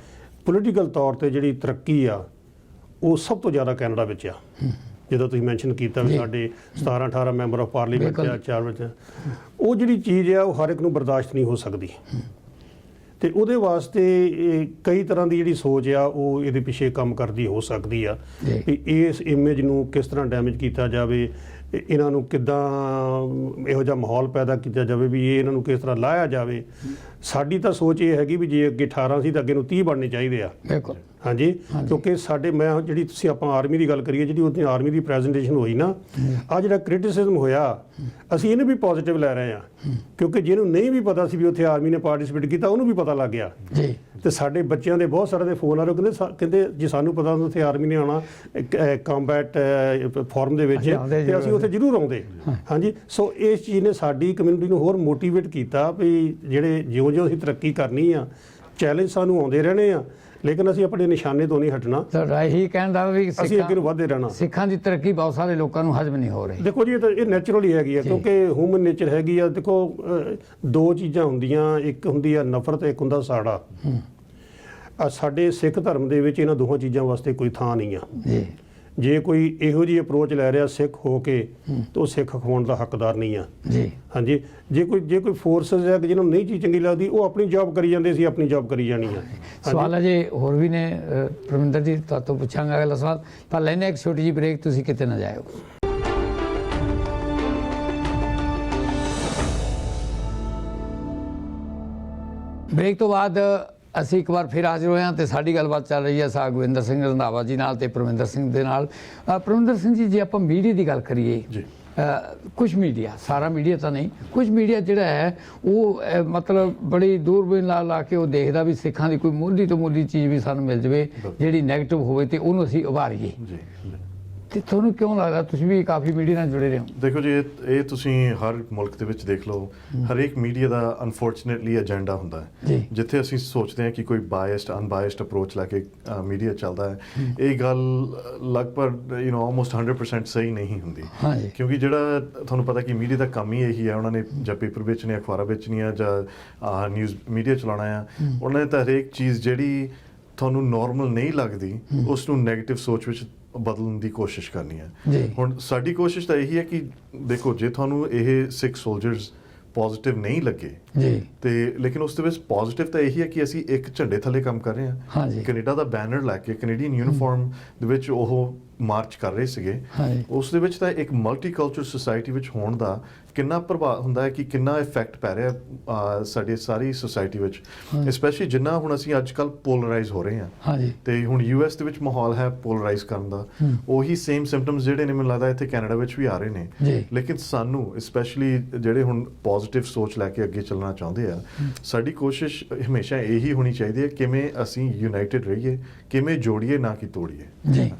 ਪੋਲੀਟੀਕਲ ਤੌਰ ਤੇ ਜਿਹੜੀ ਤਰੱਕੀ ਆ, ਉਹ ਸਭ ਤੋਂ ਜ਼ਿਆਦਾ ਕੈਨੇਡਾ ਵਿੱਚ ਆ। ਜਦੋਂ ਤੁਸੀਂ ਮੈਂਸ਼ਨ ਕੀਤਾ ਵੀ ਸਾਡੇ 17-18 ਮੈਂਬਰ ਆਫ ਪਾਰਲੀਮੈਂਟ ਆ, 4 ਵਿੱਚ, ਉਹ ਜਿਹੜੀ ਚੀਜ਼ ਆ ਉਹ ਹਰ ਇੱਕ ਨੂੰ ਬਰਦਾਸ਼ਤ ਨਹੀਂ ਹੋ ਸਕਦੀ। ਤੇ ਉਹਦੇ ਵਾਸਤੇ ਕਈ ਤਰ੍ਹਾਂ ਦੀ ਜਿਹੜੀ ਸੋਚ ਆ ਉਹ ਇਹਦੇ ਪਿੱਛੇ ਕੰਮ ਕਰਦੀ ਹੋ ਸਕਦੀ ਆ ਵੀ ਇਸ ਇਮੇਜ ਨੂੰ ਕਿਸ ਤਰ੍ਹਾਂ ਡੈਮੇਜ ਕੀਤਾ ਜਾਵੇ, ਇਹਨਾਂ ਨੂੰ ਕਿੱਦਾਂ ਇਹੋ ਜਿਹਾ ਮਾਹੌਲ ਪੈਦਾ ਕੀਤਾ ਜਾਵੇ ਵੀ ਇਹ ਇਹਨਾਂ ਨੂੰ ਕਿਸ ਤਰ੍ਹਾਂ ਲਾਇਆ ਜਾਵੇ। ਸਾਡੀ ਤਾਂ ਸੋਚ ਇਹ ਹੈਗੀ ਵੀ ਜੇ ਅੱਗੇ 18 ਸੀ ਤਾਂ ਅੱਗੇ ਨੂੰ 30 ਬਣਨੇ ਚਾਹੀਦੇ ਆ। ਬਿਲਕੁਲ, ਹਾਂਜੀ। ਕਿਉਂਕਿ ਸਾਡੇ, ਮੈਂ ਜਿਹੜੀ ਤੁਸੀਂ ਆਪਾਂ ਆਰਮੀ ਦੀ ਗੱਲ ਕਰੀਏ, ਜਿਹੜੀ ਉੱਥੇ ਆਰਮੀ ਦੀ ਪ੍ਰੈਜੈਂਟੇਸ਼ਨ ਹੋਈ ਨਾ, ਆ ਜਿਹੜਾ ਕ੍ਰਿਟਿਸਿਜ਼ਮ ਹੋਇਆ, ਅਸੀਂ ਇਹਨੂੰ ਵੀ ਪੋਜ਼ਿਟਿਵ ਲੈ ਰਹੇ ਹਾਂ। ਕਿਉਂਕਿ ਜਿਹਨੂੰ ਨਹੀਂ ਵੀ ਪਤਾ ਸੀ ਵੀ ਉੱਥੇ ਆਰਮੀ ਨੇ ਪਾਰਟਿਸਿਪੇਟ ਕੀਤਾ, ਉਹਨੂੰ ਵੀ ਪਤਾ ਲੱਗ ਗਿਆ। ਤੇ ਸਾਡੇ ਬੱਚਿਆਂ ਦੇ ਬਹੁਤ ਸਾਰੇ ਦੇ ਫੋਨ ਆ ਰਹੇ, ਕਹਿੰਦੇ ਜੀ ਸਾਨੂੰ ਪਤਾ ਹੁੰਦਾ ਉੱਥੇ ਆਰਮੀ ਨੇ ਆਉਣਾ ਕੰਬੈਟ ਫਾਰਮ ਦੇ ਵਿੱਚ, ਤੇ ਅਸੀਂ ਉੱਥੇ ਜ਼ਰੂਰ ਆਉਂਦੇ। ਹਾਂਜੀ, ਸੋ ਇਸ ਚੀਜ਼ ਨੇ ਸਾਡੀ ਕਮਿਊਨਿਟੀ ਨੂੰ ਹੋਰ ਮੋਟੀਵੇਟ ਕੀਤਾ ਵੀ ਜਿਹੜੇ ਜਿਉਂ-ਜਿਉਂ ਅਸੀਂ ਤਰੱਕੀ ਕਰਨੀ ਆ, ਚੈਲੰਜ ਸਾਨੂੰ ਆਉਂਦੇ ਰਹਿਣੇ ਆ, ਲੇਕਿਨ ਅਸੀਂ ਆਪਣੇ ਨਿਸ਼ਾਨੇ ਤੋਂ ਨਹੀਂ ਹਟਣਾ। ਤੁਹਾਡਾ ਇਹੀ ਕਹਿਣ ਦਾ ਵੀ ਅਸੀਂ ਅੱਗੇ ਨੂੰ ਵਧਦੇ ਰਹਿਣਾ। ਸਿੱਖਾਂ ਦੀ ਤਰੱਕੀ ਬਹੁਤ ਸਾਰੇ ਲੋਕਾਂ ਨੂੰ ਹਜ਼ਮ ਨਹੀਂ ਹੋ ਰਹੀ। ਦੇਖੋ ਜੀ, ਇਹ ਨੈਚੁਰਲੀ ਹੈਗੀ ਆ, ਕਿਉਂਕਿ ਹਿਊਮਨ ਨੇਚਰ ਹੈਗੀ ਆ। ਦੇਖੋ, ਦੋ ਚੀਜ਼ਾਂ ਹੁੰਦੀਆਂ, ਇੱਕ ਹੁੰਦੀ ਆ ਨਫ਼ਰਤ, ਇੱਕ ਹੁੰਦਾ ਸਾੜਾ। ਸਾਡੇ ਸਿੱਖ ਧਰਮ ਦੇ ਵਿੱਚ ਇਹਨਾਂ ਦੋਹਾਂ ਚੀਜ਼ਾਂ ਵਾਸਤੇ ਕੋਈ ਥਾਂ ਨਹੀਂ ਆ ਜੀ। ਜੇ ਕੋਈ ਇਹੋ ਜਿਹੀ ਅਪਰੋਚ ਲੈ ਰਿਹਾ ਸਿੱਖ ਹੋ ਕੇ, ਤਾਂ ਉਹ ਸਿੱਖ ਖਵਾਉਣ ਦਾ ਹੱਕਦਾਰ ਨਹੀਂ ਆ ਜੀ। ਹਾਂਜੀ, ਜੇ ਕੋਈ ਫੋਰਸਸ ਹੈ ਜਿਹਨਾਂ ਨੂੰ ਨਹੀਂ ਚੀਜ਼ ਚੰਗੀ ਲੱਗਦੀ, ਉਹ ਆਪਣੀ ਜੌਬ ਕਰੀ ਜਾਂਦੇ ਸੀ, ਆਪਣੀ ਜੌਬ ਕਰੀ ਜਾਣੀ ਆ। ਸਵਾਲ ਅਜੇ ਹੋਰ ਵੀ ਨੇ ਪਰਮਿੰਦਰ ਜੀ, ਤੁਹਾਤੋਂ ਪੁੱਛਾਂਗਾ ਅਗਲਾ ਸਵਾਲ, ਪਰ ਲੈਣੇ ਇੱਕ ਛੋਟੀ ਜਿਹੀ ਬ੍ਰੇਕ, ਤੁਸੀਂ ਕਿਤੇ ਨਾ ਜਾਇਓ। ਬ੍ਰੇਕ ਤੋਂ ਬਾਅਦ ਅਸੀਂ ਇੱਕ ਵਾਰ ਫਿਰ ਹਾਜ਼ਰ ਹੋਏ ਹਾਂ ਤੇ ਸਾਡੀ ਗੱਲਬਾਤ ਚੱਲ ਰਹੀ ਹੈ ਸਾਗਵਿੰਦਰ ਸਿੰਘ ਰੰਧਾਵਾ ਜੀ ਨਾਲ ਤੇ ਪਰਮਿੰਦਰ ਸਿੰਘ ਦੇ ਨਾਲ। ਪਰਮਿੰਦਰ ਸਿੰਘ ਜੀ, ਜੇ ਆਪਾਂ ਮੀਡੀਆ ਦੀ ਗੱਲ ਕਰੀਏ ਜੀ, ਕੁਝ ਮੀਡੀਆ, ਸਾਰਾ ਮੀਡੀਆ ਤਾਂ ਨਹੀਂ, ਕੁਝ ਮੀਡੀਆ ਜਿਹੜਾ ਹੈ ਉਹ ਮਤਲਬ ਬੜੀ ਦੂਰਬੀਨ ਲਾ ਕੇ ਉਹ ਦੇਖਦਾ ਵੀ ਸਿੱਖਾਂ ਦੀ ਕੋਈ ਮੁੱਢਲੀ ਤੋਂ ਮੁੱਢਲੀ ਚੀਜ਼ ਵੀ ਸਾਨੂੰ ਮਿਲ ਜਾਵੇ ਜਿਹੜੀ ਨੈਗੇਟਿਵ ਹੋਵੇ ਤੇ ਉਹਨੂੰ ਅਸੀਂ ਉਭਾਰੀਏ। ਜੀ। ਤੇ ਤੁਹਾਨੂੰ ਕਿਉਂ ਲੱਗਦਾ, ਤੁਸੀਂ ਵੀ ਕਾਫੀ ਮੀਡੀਆ ਨਾਲ ਜੁੜੇ ਰਹੇ ਹੋ? ਦੇਖੋ ਜੀ, ਇਹ ਤੁਸੀਂ ਹਰ ਮੁਲਕ ਦੇ ਵਿੱਚ ਦੇਖ ਲਓ, ਹਰੇਕ ਮੀਡੀਆ ਦਾ ਅਨਫੋਰਚੂਨੇਟਲੀ ਏਜੰਡਾ ਹੁੰਦਾ ਹੈ। ਜਿੱਥੇ ਅਸੀਂ ਸੋਚਦੇ ਹਾਂ ਕਿ ਕੋਈ ਬਾਇਸਡ ਅਨਬਾਇਸਡ ਅਪਰੋਚ ਲੈ ਕੇ ਮੀਡੀਆ ਚੱਲਦਾ ਹੈ, ਇਹ ਗੱਲ ਲਗਭਗ ਆਲਮੋਸਟ 100% ਸਹੀ ਨਹੀਂ ਹੁੰਦੀ। ਕਿਉਂਕਿ ਜਿਹੜਾ ਤੁਹਾਨੂੰ ਪਤਾ ਕਿ ਮੀਡੀਆ ਦਾ ਕੰਮ ਹੀ ਇਹੀ ਹੈ, ਉਹਨਾਂ ਨੇ ਜਾਂ ਪੇਪਰ ਵੇਚਣੇ, ਅਖਬਾਰਾਂ ਵੇਚਣੀਆਂ, ਜਾਂ ਨਿਊਜ਼ ਮੀਡੀਆ ਚਲਾਉਣਾ ਆ। ਉਹਨਾਂ ਨੇ ਤਾਂ ਹਰੇਕ ਚੀਜ਼ ਜਿਹੜੀ ਤੁਹਾਨੂੰ ਨੋਰਮਲ ਨਹੀਂ ਲੱਗਦੀ, ਉਸ ਨੂੰ ਨੈਗੇਟਿਵ ਸੋਚ ਵਿੱਚ ਬਦਲਣ ਦੀ ਕੋਸ਼ਿਸ਼ ਕਰਨੀ ਹੈ। ਹੁਣ ਸਾਡੀ ਕੋਸ਼ਿਸ਼ ਤਾਂ ਇਹੀ ਹੈ ਕਿ ਦੇਖੋ, ਜੇ ਤੁਹਾਨੂੰ ਇਹ ਸਿੱਖ ਸੋਲਜਰਸ ਪੋਜ਼ਿਟਿਵ ਨਹੀਂ ਲੱਗੇ ਤੇ ਲੇਕਿਨ ਉਸ ਦੇ ਵਿੱਚ ਪੋਜ਼ਿਟਿਵ ਤਾਂ ਇਹੀ ਹੈ ਕਿ ਅਸੀਂ ਇੱਕ ਝੰਡੇ ਥੱਲੇ ਕੰਮ ਕਰ ਰਹੇ ਹਾਂ। ਕੈਨੇਡਾ ਦਾ ਬੈਨਰ ਲੈ ਕੇ, ਕੈਨੇਡੀਅਨ ਯੂਨੀਫਾਰਮ ਦੇ ਵਿੱਚ ਉਹ ਮਾਰਚ ਕਰ ਰਹੇ ਸੀਗੇ। ਉਸ ਦੇ ਵਿੱਚ ਤਾਂ ਇੱਕ ਮਲਟੀਕਲਚਰਲ ਸੁਸਾਇਟੀ ਵਿੱਚ ਹੋਣ ਦਾ ਕਿੰਨਾ ਪ੍ਰਭਾਵ ਹੁੰਦਾ ਹੈ, ਕਿ ਕਿੰਨਾ ਇਫੈਕਟ ਪੈ ਰਿਹਾ ਸਾਡੀ ਸਾਰੀ ਸੁਸਾਇਟੀ ਵਿੱਚ, ਸਪੈਸ਼ਲੀ ਜਿੰਨਾ ਹੁਣ ਅਸੀਂ ਅੱਜ ਕੱਲ੍ਹ ਪੋਲਰਾਈਜ਼ ਹੋ ਰਹੇ ਹਾਂ। ਤੇ ਹੁਣ US ਦੇ ਵਿੱਚ ਮਾਹੌਲ ਹੈ ਪੋਲਰਾਈਜ਼ ਕਰਨ ਦਾ, ਉਹੀ ਸੇਮ ਸਿੰਪਟਮਸ ਜਿਹੜੇ ਨੇ ਮੈਨੂੰ ਲੱਗਦਾ ਇੱਥੇ ਕੈਨੇਡਾ ਵਿੱਚ ਵੀ ਆ ਰਹੇ ਨੇ। ਲੇਕਿਨ ਸਾਨੂੰ ਸਪੈਸ਼ਲੀ ਜਿਹੜੇ ਹੁਣ ਪੋਜ਼ਿਟਿਵ ਸੋਚ ਲੈ ਕੇ ਅੱਗੇ ਚੱਲਣਾ ਚਾਹੁੰਦੇ ਆ, ਸਾਡੀ ਕੋਸ਼ਿਸ਼ ਹਮੇਸ਼ਾ ਇਹੀ ਹੋਣੀ ਚਾਹੀਦੀ ਹੈ, ਕਿਵੇਂ ਅਸੀਂ ਯੂਨਾਈਟਿਡ ਰਹੀਏ, ਕਿਵੇਂ ਜੋੜੀਏ ਨਾ ਕਿ ਤੋੜੀਏ। ਜੀ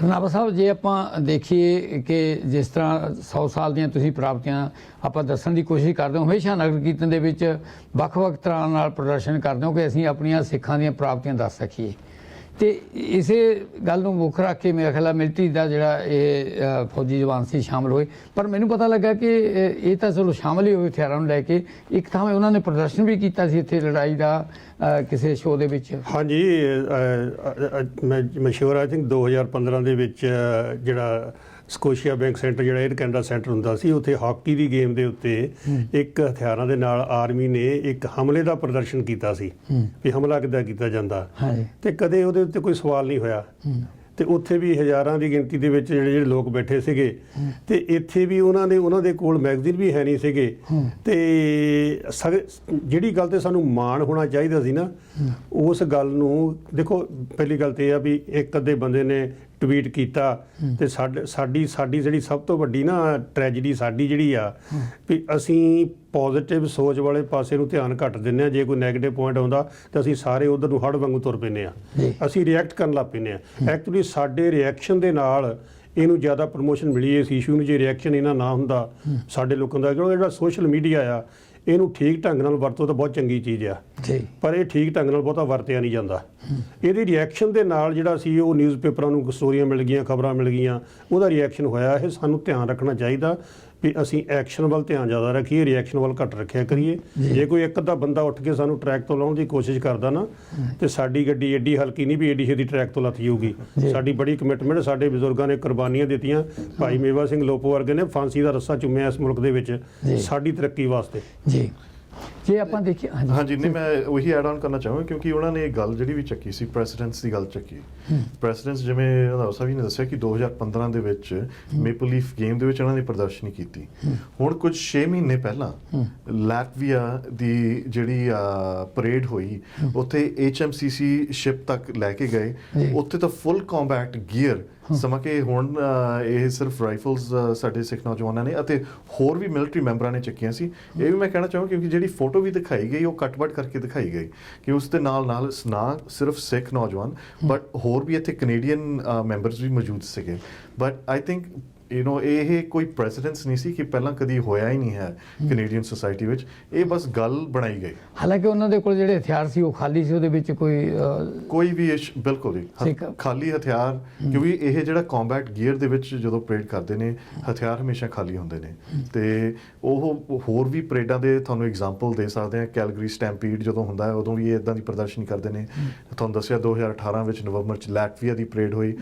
ਰੰਧਾਵਾ ਸਾਹਿਬ, ਜੇ ਆਪਾਂ ਦੇਖੀਏ ਕਿ ਜਿਸ ਤਰ੍ਹਾਂ 100 ਸਾਲ ਦੀਆਂ ਤੁਸੀਂ ਪ੍ਰਾਪਤੀਆਂ ਆਪਾਂ ਦੱਸਣ ਦੀ ਕੋਸ਼ਿਸ਼ ਕਰਦੇ ਹੋ, ਹਮੇਸ਼ਾ ਨਗਰ ਕੀਰਤਨ ਦੇ ਵਿੱਚ ਵੱਖ-ਵੱਖ ਤਰ੍ਹਾਂ ਨਾਲ ਪ੍ਰਦਰਸ਼ਨ ਕਰਦੇ ਹੋ ਕਿ ਅਸੀਂ ਆਪਣੀਆਂ ਸਿੱਖਾਂ ਦੀਆਂ ਪ੍ਰਾਪਤੀਆਂ ਦੱਸ ਸਕੀਏ। ਤੇ ਇਸੇ ਗੱਲ ਨੂੰ ਮੁੱਖ ਰੱਖ ਕੇ ਮੇਰਾ ਖਿਆਲ ਹੈ ਮਿਲਟਰੀ ਦਾ ਜਿਹੜਾ ਇਹ ਫੌਜੀ ਜਵਾਨ ਸੀ ਸ਼ਾਮਲ ਹੋਏ, ਪਰ ਮੈਨੂੰ ਪਤਾ ਲੱਗਾ ਕਿ ਇਹ ਤਾਂ ਚਲੋ ਸ਼ਾਮਲ ਹੀ ਹੋਏ ਹਥਿਆਰਾਂ ਨੂੰ ਲੈ ਕੇ, ਇੱਕ ਥਾਂ ਉਹਨਾਂ ਨੇ ਪ੍ਰਦਰਸ਼ਨ ਵੀ ਕੀਤਾ ਸੀ ਇੱਥੇ ਲੜਾਈ ਦਾ ਕਿਸੇ ਸ਼ੋਅ ਦੇ ਵਿੱਚ। ਹਾਂਜੀ, ਮੈਂ ਮਸ਼ਹੂਰ ਆਈ ਥਿੰਕ 2015 ਦੇ ਵਿੱਚ ਜਿਹੜਾ ਸਕੋਸ਼ੀਆ ਬੈਂਕ ਸੈਂਟਰ, ਜਿਹੜਾ 에ਅਰ ਕੈਨੇਡਾ ਸੈਂਟਰ ਹੁੰਦਾ ਸੀ, ਉੱਥੇ ਹਾਕੀ ਦੀ ਗੇਮ ਦੇ ਉੱਤੇ ਇੱਕ ਹਥਿਆਰਾਂ ਦੇ ਨਾਲ ਆਰਮੀ ਨੇ ਇੱਕ ਹਮਲੇ ਦਾ ਪ੍ਰਦਰਸ਼ਨ ਕੀਤਾ ਸੀ ਵੀ ਹਮਲਾ ਕਿੱਦਾਂ ਕੀਤਾ ਜਾਂਦਾ, ਤੇ ਕਦੇ ਉਹਦੇ ਉੱਤੇ ਕੋਈ ਸਵਾਲ ਨਹੀਂ ਹੋਇਆ। ਤੇ ਉੱਥੇ ਵੀ ਹਜ਼ਾਰਾਂ ਦੀ ਗਿਣਤੀ ਦੇ ਵਿੱਚ ਜਿਹੜੇ ਲੋਕ ਬੈਠੇ ਸੀਗੇ, ਤੇ ਇੱਥੇ ਵੀ ਉਹਨਾਂ ਦੇ ਕੋਲ ਮੈਗਜ਼ੀਨ ਵੀ ਹੈ ਨਹੀਂ ਸੀਗੇ। ਤੇ ਜਿਹੜੀ ਗੱਲ ਤੇ ਸਾਨੂੰ ਮਾਣ ਹੋਣਾ ਚਾਹੀਦਾ ਸੀ ਨਾ, ਉਸ ਗੱਲ ਨੂੰ ਦੇਖੋ, ਪਹਿਲੀ ਗੱਲ ਤੇ ਇਹ ਆ ਵੀ ਇੱਕ ਅੱਧੇ ਬੰਦੇ ਨੇ ਟਵੀਟ ਕੀਤਾ, ਤੇ ਸਾਡੀ ਜਿਹੜੀ ਸਭ ਤੋਂ ਵੱਡੀ ਨਾ ਟ੍ਰੈਜਡੀ ਸਾਡੀ ਜਿਹੜੀ ਆ ਵੀ ਅਸੀਂ ਪੋਜ਼ਿਟਿਵ ਸੋਚ ਵਾਲੇ ਪਾਸੇ ਨੂੰ ਧਿਆਨ ਘੱਟ ਦਿੰਦੇ ਹਾਂ। ਜੇ ਕੋਈ ਨੈਗੇਟਿਵ ਪੁਆਇੰਟ ਆਉਂਦਾ ਤਾਂ ਅਸੀਂ ਸਾਰੇ ਉਧਰ ਨੂੰ ਹੜ ਵਾਂਗੂ ਤੁਰ ਪੈਂਦੇ ਹਾਂ, ਅਸੀਂ ਰਿਐਕਟ ਕਰਨ ਲੱਗ ਪੈਂਦੇ ਹਾਂ। ਐਕਚੁਅਲੀ ਸਾਡੇ ਰਿਐਕਸ਼ਨ ਦੇ ਨਾਲ ਇਹਨੂੰ ਜ਼ਿਆਦਾ ਪ੍ਰਮੋਸ਼ਨ ਮਿਲੀ ਇਸ ਇਸ਼ੂ ਨੂੰ। ਜੇ ਰਿਐਕਸ਼ਨ ਇਹਨਾਂ ਨਾ ਹੁੰਦਾ ਸਾਡੇ ਲੋਕਾਂ ਦਾ, ਜਿਹੜਾ ਸੋਸ਼ਲ ਮੀਡੀਆ ਆ, ਇਹਨੂੰ ਠੀਕ ਢੰਗ ਨਾਲ ਵਰਤੋ ਤਾਂ ਬਹੁਤ ਚੰਗੀ ਚੀਜ਼ ਆ, ਪਰ ਇਹ ਠੀਕ ਢੰਗ ਨਾਲ ਬਹੁਤਾ ਵਰਤਿਆ ਨਹੀਂ ਜਾਂਦਾ। ਇਹਦੀ ਰਿਐਕਸ਼ਨ ਦੇ ਨਾਲ ਜਿਹੜਾ ਸੀ ਉਹ ਨਿਊਜ਼ਪੇਪਰਾਂ ਨੂੰ ਸਟੋਰੀਆਂ ਮਿਲ ਗਈਆਂ, ਖਬਰਾਂ ਮਿਲ ਗਈਆਂ, ਉਹਦਾ ਰਿਐਕਸ਼ਨ ਹੋਇਆ। ਇਹ ਸਾਨੂੰ ਧਿਆਨ ਰੱਖਣਾ ਚਾਹੀਦਾ ਵੀ ਅਸੀਂ ਐਕਸ਼ਨ ਵੱਲ ਧਿਆਨ ਜ਼ਿਆਦਾ ਰੱਖੀਏ, ਰਿਐਕਸ਼ਨ ਵੱਲ ਘੱਟ ਰੱਖਿਆ ਕਰੀਏ। ਜੇ ਕੋਈ ਇੱਕ ਅੱਧਾ ਬੰਦਾ ਉੱਠ ਕੇ ਸਾਨੂੰ ਟਰੈਕ ਤੋਂ ਲਾਉਣ ਦੀ ਕੋਸ਼ਿਸ਼ ਕਰਦਾ ਨਾ, ਤੇ ਸਾਡੀ ਗੱਡੀ ਐਡੀ ਹਲਕੀ ਨਹੀਂ ਵੀ ਐਡੀ ਛੇਤੀ ਟਰੈਕ ਤੋਂ ਲੱਥ ਜਾਊਗੀ। ਸਾਡੀ ਬੜੀ ਕਮਿਟਮੈਂਟ, ਸਾਡੇ ਬਜ਼ੁਰਗਾਂ ਨੇ ਕੁਰਬਾਨੀਆਂ ਦਿੱਤੀਆਂ। ਭਾਈ ਮੇਵਾ ਸਿੰਘ ਲੋਪੋ ਵਰਗੇ ਨੇ ਫਾਂਸੀ ਦਾ ਰੱਸਾ ਚੁੰਮਿਆ ਇਸ ਮੁਲਕ ਦੇ ਵਿੱਚ ਸਾਡੀ ਤਰੱਕੀ ਵਾਸਤੇ। ਜੇ ਆਪਾਂ ਦੇਖੀਏ, ਹਾਂਜੀ, ਨਹੀਂ ਮੈਂ ਉਹੀ ਐਡ ਆਨ ਕਰਨਾ ਚਾਹਾਂਗਾ, ਕਿਉਂਕਿ ਉਹਨਾਂ ਨੇ ਇਹ ਗੱਲ ਜਿਹੜੀ ਵੀ ਚੱਕੀ ਸੀ, ਪ੍ਰੈਸੀਡੈਂਟਸ ਦੀ ਗੱਲ ਚੱਕੀ। ਪ੍ਰੈਸੀਡੈਂਟਸ, ਜਿਵੇਂ ਰੰਧਾਵਾ ਸਾਹਿਬ ਨੇ ਦੱਸਿਆ ਕਿ 2015 ਦੇ ਵਿੱਚ ਮੇਪਲ ਲੀਫ ਗੇਮ ਦੇ ਵਿੱਚ ਉਹਨਾਂ ਨੇ ਪ੍ਰਦਰਸ਼ਨੀ ਕੀਤੀ। ਹੁਣ ਕੁਝ 6 ਮਹੀਨੇ ਪਹਿਲਾਂ ਲੈਟਵੀਆ ਦੀ ਜਿਹੜੀ ਪਰੇਡ ਹੋਈ, ਉੱਥੇ HMCC ਸ਼ਿਪ ਤੱਕ ਲੈ ਕੇ ਗਏ। ਉੱਥੇ ਤਾਂ ਫੁੱਲ ਕੰਬੈਟ ਗੀਅਰ ਸਮਾਂ ਕਿ ਹੁਣ ਇਹ ਸਿਰਫ ਰਾਈਫਲਸ ਸਾਡੇ ਸਿੱਖ ਨੌਜਵਾਨਾਂ ਨੇ ਅਤੇ ਹੋਰ ਵੀ ਮਿਲਟਰੀ ਮੈਂਬਰਾਂ ਨੇ ਚੱਕੀਆਂ ਸੀ। ਇਹ ਵੀ ਮੈਂ ਕਹਿਣਾ ਚਾਹਾਂ ਕਿਉਂਕਿ ਜਿਹੜੀ ਫੋਟੋ ਵੀ ਦਿਖਾਈ ਗਈ ਉਹ ਕੱਟ-ਵੱਟ ਕਰਕੇ ਦਿਖਾਈ ਗਈ ਕਿ ਉਸ ਦੇ ਨਾਲ ਨਾਲ ਨਾ ਸਿਰਫ ਸਿੱਖ ਨੌਜਵਾਨ ਬਟ ਹੋਰ ਵੀ ਇੱਥੇ ਕੈਨੇਡੀਅਨ ਮੈਂਬਰਸ ਵੀ ਮੌਜੂਦ ਸੀਗੇ। ਬਟ ਆਈ ਥਿੰਕ ਇਹ ਕੋਈ ਪ੍ਰੈਸੀਡੈਂਸ ਨਹੀਂ ਸੀ ਕਿ ਪਹਿਲਾਂ ਕਦੀ ਹੋਇਆ ਹੀ ਨਹੀਂ ਹੈ ਕੈਨੇਡੀਅਨ ਸੋਸਾਇਟੀ ਵਿੱਚ, ਇਹ ਬਸ ਗੱਲ ਬਣਾਈ ਗਈ। ਹਾਲਾਂਕਿ ਉਹਨਾਂ ਦੇ ਕੋਲ ਜਿਹੜੇ ਹਥਿਆਰ ਸੀ ਉਹ ਖਾਲੀ ਸੀ, ਉਹਦੇ ਵਿੱਚ ਕੋਈ ਵੀ ਬਿਲਕੁਲ ਹੀ ਖਾਲੀ ਹਥਿਆਰ, ਕਿਉਂਕਿ ਇਹ ਜਿਹੜਾ ਕੰਬੈਟ ਗੀਅਰ ਦੇ ਵਿੱਚ ਜਦੋਂ ਪਰੇਡ ਕਰਦੇ ਨੇ ਹਥਿਆਰ ਹਮੇਸ਼ਾ ਖਾਲੀ ਹੁੰਦੇ ਨੇ। ਤੇ ਉਹ ਹੋਰ ਵੀ ਪਰੇਡਾਂ ਦੇ ਤੁਹਾਨੂੰ ਐਗਜ਼ਾਮਪਲ ਦੇ ਸਕਦੇ ਆ, ਕੈਲਗਰੀ ਸਟੈਂਪੀਡ ਜਦੋਂ ਹੁੰਦਾ ਹੈ ਉਦੋਂ ਵੀ ਇਹ ਇਦਾਂ ਦੀ ਪ੍ਰਦਰਸ਼ਨੀ ਕਰਦੇ ਨੇ। ਤੁਹਾਨੂੰ ਦੱਸਿਆ 2018 ਵਿੱਚ ਨਵੰਬਰ 'ਚ ਲੈਟਵੀਆ ਦੀ ਪਰੇਡ ਹੋਈ,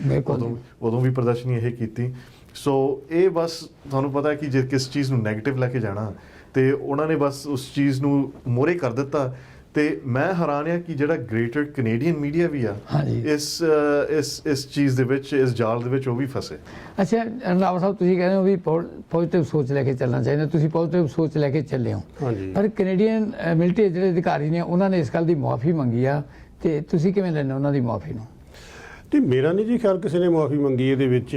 ਉਦੋਂ ਵੀ ਪ੍ਰਦਰਸ਼ਨੀ ਇਹ ਕੀਤੀ। ਸੋ ਇਹ ਬਸ ਤੁਹਾਨੂੰ ਪਤਾ ਹੈ ਕਿ ਜੇ ਕਿਸ ਚੀਜ਼ ਨੂੰ ਨੈਗੇਟਿਵ ਲੈ ਕੇ ਜਾਣਾ ਤੇ ਉਹਨਾਂ ਨੇ ਬਸ ਉਸ ਚੀਜ਼ ਨੂੰ ਮੋਹਰੇ ਕਰ ਦਿੱਤਾ। ਤੇ ਮੈਂ ਹੈਰਾਨ ਆ ਕਿ ਜਿਹੜਾ ਗ੍ਰੇਟਰ ਕੈਨੇਡੀਅਨ ਮੀਡੀਆ ਵੀ ਆ ਇਸ ਚੀਜ਼ ਦੇ ਵਿੱਚ, ਇਸ ਜਾਲ ਦੇ ਵਿੱਚ ਉਹ ਵੀ ਫਸੇ। ਅੱਛਾ ਰੰਧਾਵਾ ਸਾਹਿਬ, ਤੁਸੀਂ ਕਹਿੰਦੇ ਹੋ ਵੀ ਪੋਜ਼ਿਟਿਵ ਸੋਚ ਲੈ ਕੇ ਚੱਲਣਾ ਚਾਹੀਦਾ, ਤੁਸੀਂ ਪੋਜ਼ਿਟਿਵ ਸੋਚ ਲੈ ਕੇ ਚੱਲੇ ਹੋ, ਪਰ ਕੈਨੇਡੀਅਨ ਮਿਲਟਰੀ ਜਿਹੜੇ ਅਧਿਕਾਰੀ ਨੇ ਉਹਨਾਂ ਨੇ ਇਸ ਗੱਲ ਦੀ ਮੁਆਫੀ ਮੰਗੀ ਆ, ਤੇ ਤੁਸੀਂ ਕਿਵੇਂ ਲੈਂਦੇ ਉਹਨਾਂ ਦੀ ਮੁਆਫੀ ਨੂੰ? ਤੇ ਮੇਰਾ ਨਹੀਂ ਜੀ ਖਿਆਲ ਕਿਸੇ ਨੇ ਮੁਆਫੀ ਮੰਗੀ ਇਹਦੇ ਵਿੱਚ।